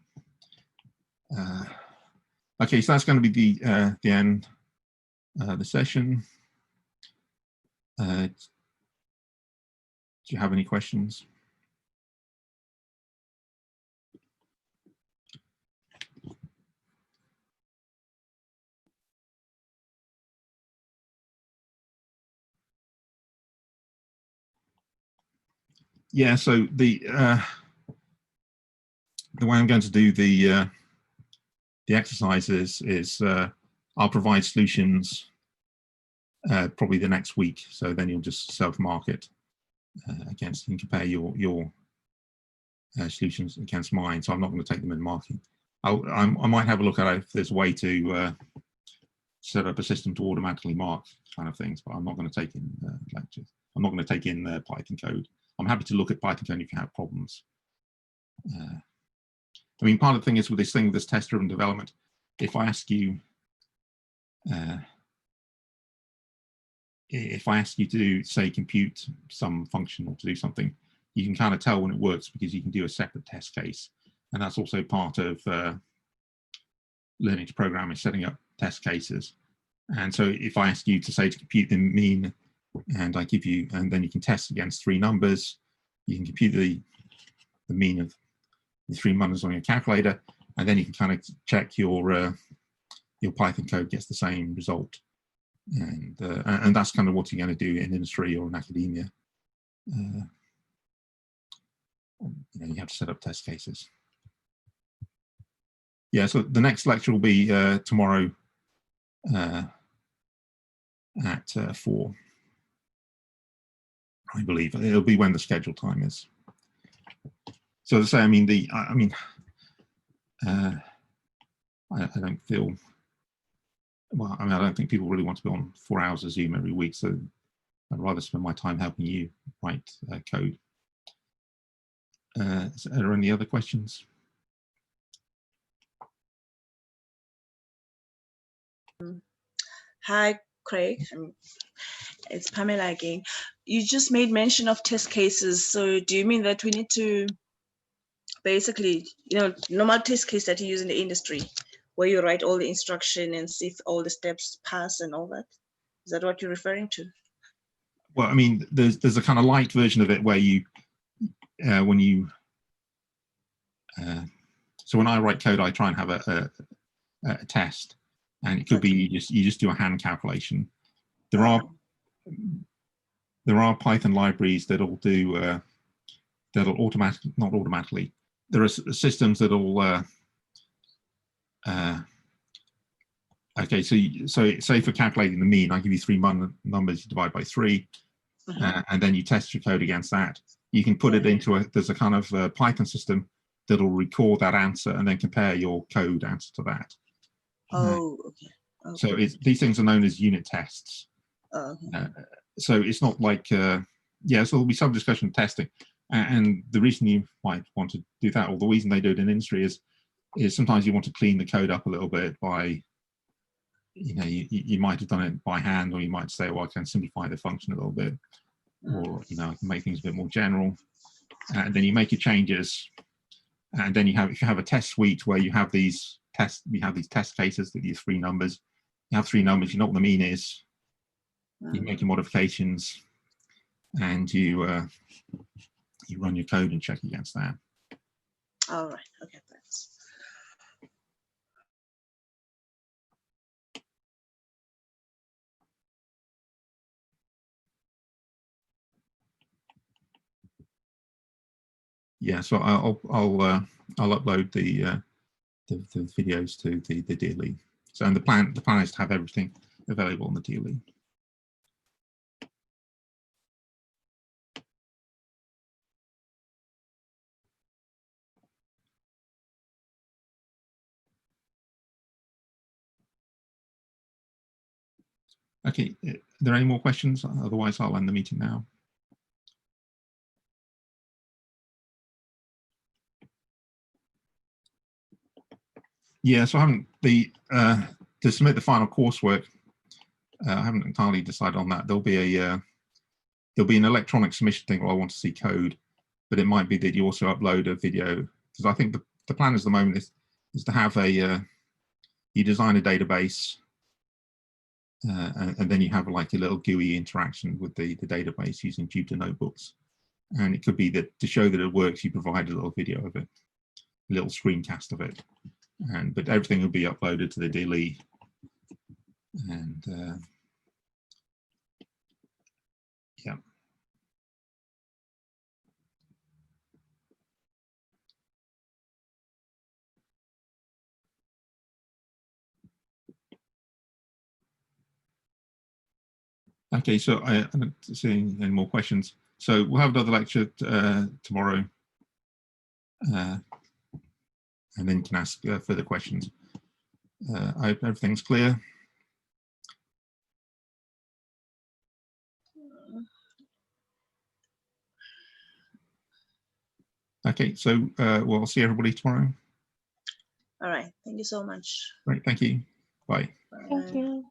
Okay, so that's going to be the end of the session. Do you have any questions? Yeah, so the way I'm going to do the exercises is I'll provide solutions probably the next week. So then you'll just self-mark it against and compare your solutions against mine, so I'm not going to take them in marking. I might have a look at if there's a way to set up a system to automatically mark kind of things, but I'm not going to take in lectures. I'm not going to take in Python code. I'm happy to look at Python code if you have problems. I mean, part of the thing is with this thing, with this test-driven development, if I ask you to say compute some function or to do something, you can kind of tell when it works because you can do a separate test case. And that's also part of learning to program, is setting up test cases. And so if I ask you to say to compute the mean, and I give you, and then you can test against 3 numbers, you can compute the mean of the 3 numbers on your calculator, and then you can kind of check your Python code gets the same result. And that's kind of what you're going to do in industry or in academia. You know, you have to set up test cases. Yeah, so the next lecture will be tomorrow at 4. I believe it'll be when the scheduled time is. So to say, I mean, I don't feel, well, I mean, I don't think people really want to be on 4 hours of Zoom every week, so I'd rather spend my time helping you write code. Are there any other questions? Hi, Craig. It's Pamela again. You just made mention of test cases. So do you mean that we need to basically, you know, normal test case that you use in the industry, where you write all the instruction and see if all the steps pass and all that? Is that what you're referring to? Well, I mean, there's a kind of light version of it where you, when you, so when I write code, I try and have a test, and it could be you just do a hand calculation. There are Python libraries that'll do that'll not automatically. There are systems that'll okay, so say for calculating the mean, I give you 3 numbers, you divide by 3, and then you test your code against that. You can put it into there's a kind of Python system that'll record that answer and then compare your code answer to that. Oh, okay. So these things are known as unit tests. So it's not like, yeah, so there'll be some discussion of testing. And the reason you might want to do that, or the reason they do it in industry, is sometimes you want to clean the code up a little bit by, you know, you might have done it by hand, or you might say, well, I can simplify the function a little bit, or, you know, I can make things a bit more general. And then you make your changes, and then if you have a test suite where you have these test cases that use 3 numbers, you have 3 numbers, you know what the mean is, you make your modifications, and you run your code and check against that. All right. Okay. Thanks. Yeah. So I'll upload the videos to the DLE. So, and the plan is to have everything available on the DLE. Okay, are there any more questions? Otherwise, I'll end the meeting now. Yeah, so I haven't to submit the final coursework. I haven't entirely decided on that. There'll be an electronic submission thing where I want to see code, but it might be that you also upload a video, because I think the plan at the moment is to have you design a database, and then you have like a little GUI interaction with the database using Jupyter notebooks. And it could be that to show that it works, you provide a little video of it, a little screencast of it. But everything will be uploaded to the DLE. And yeah. Okay, so I'm not seeing any more questions. So we'll have another lecture tomorrow. and then you can ask further questions. I hope everything's clear. Okay, so we'll see everybody tomorrow. All right. Thank you so much. Great, thank you. Bye. Thank Bye. you.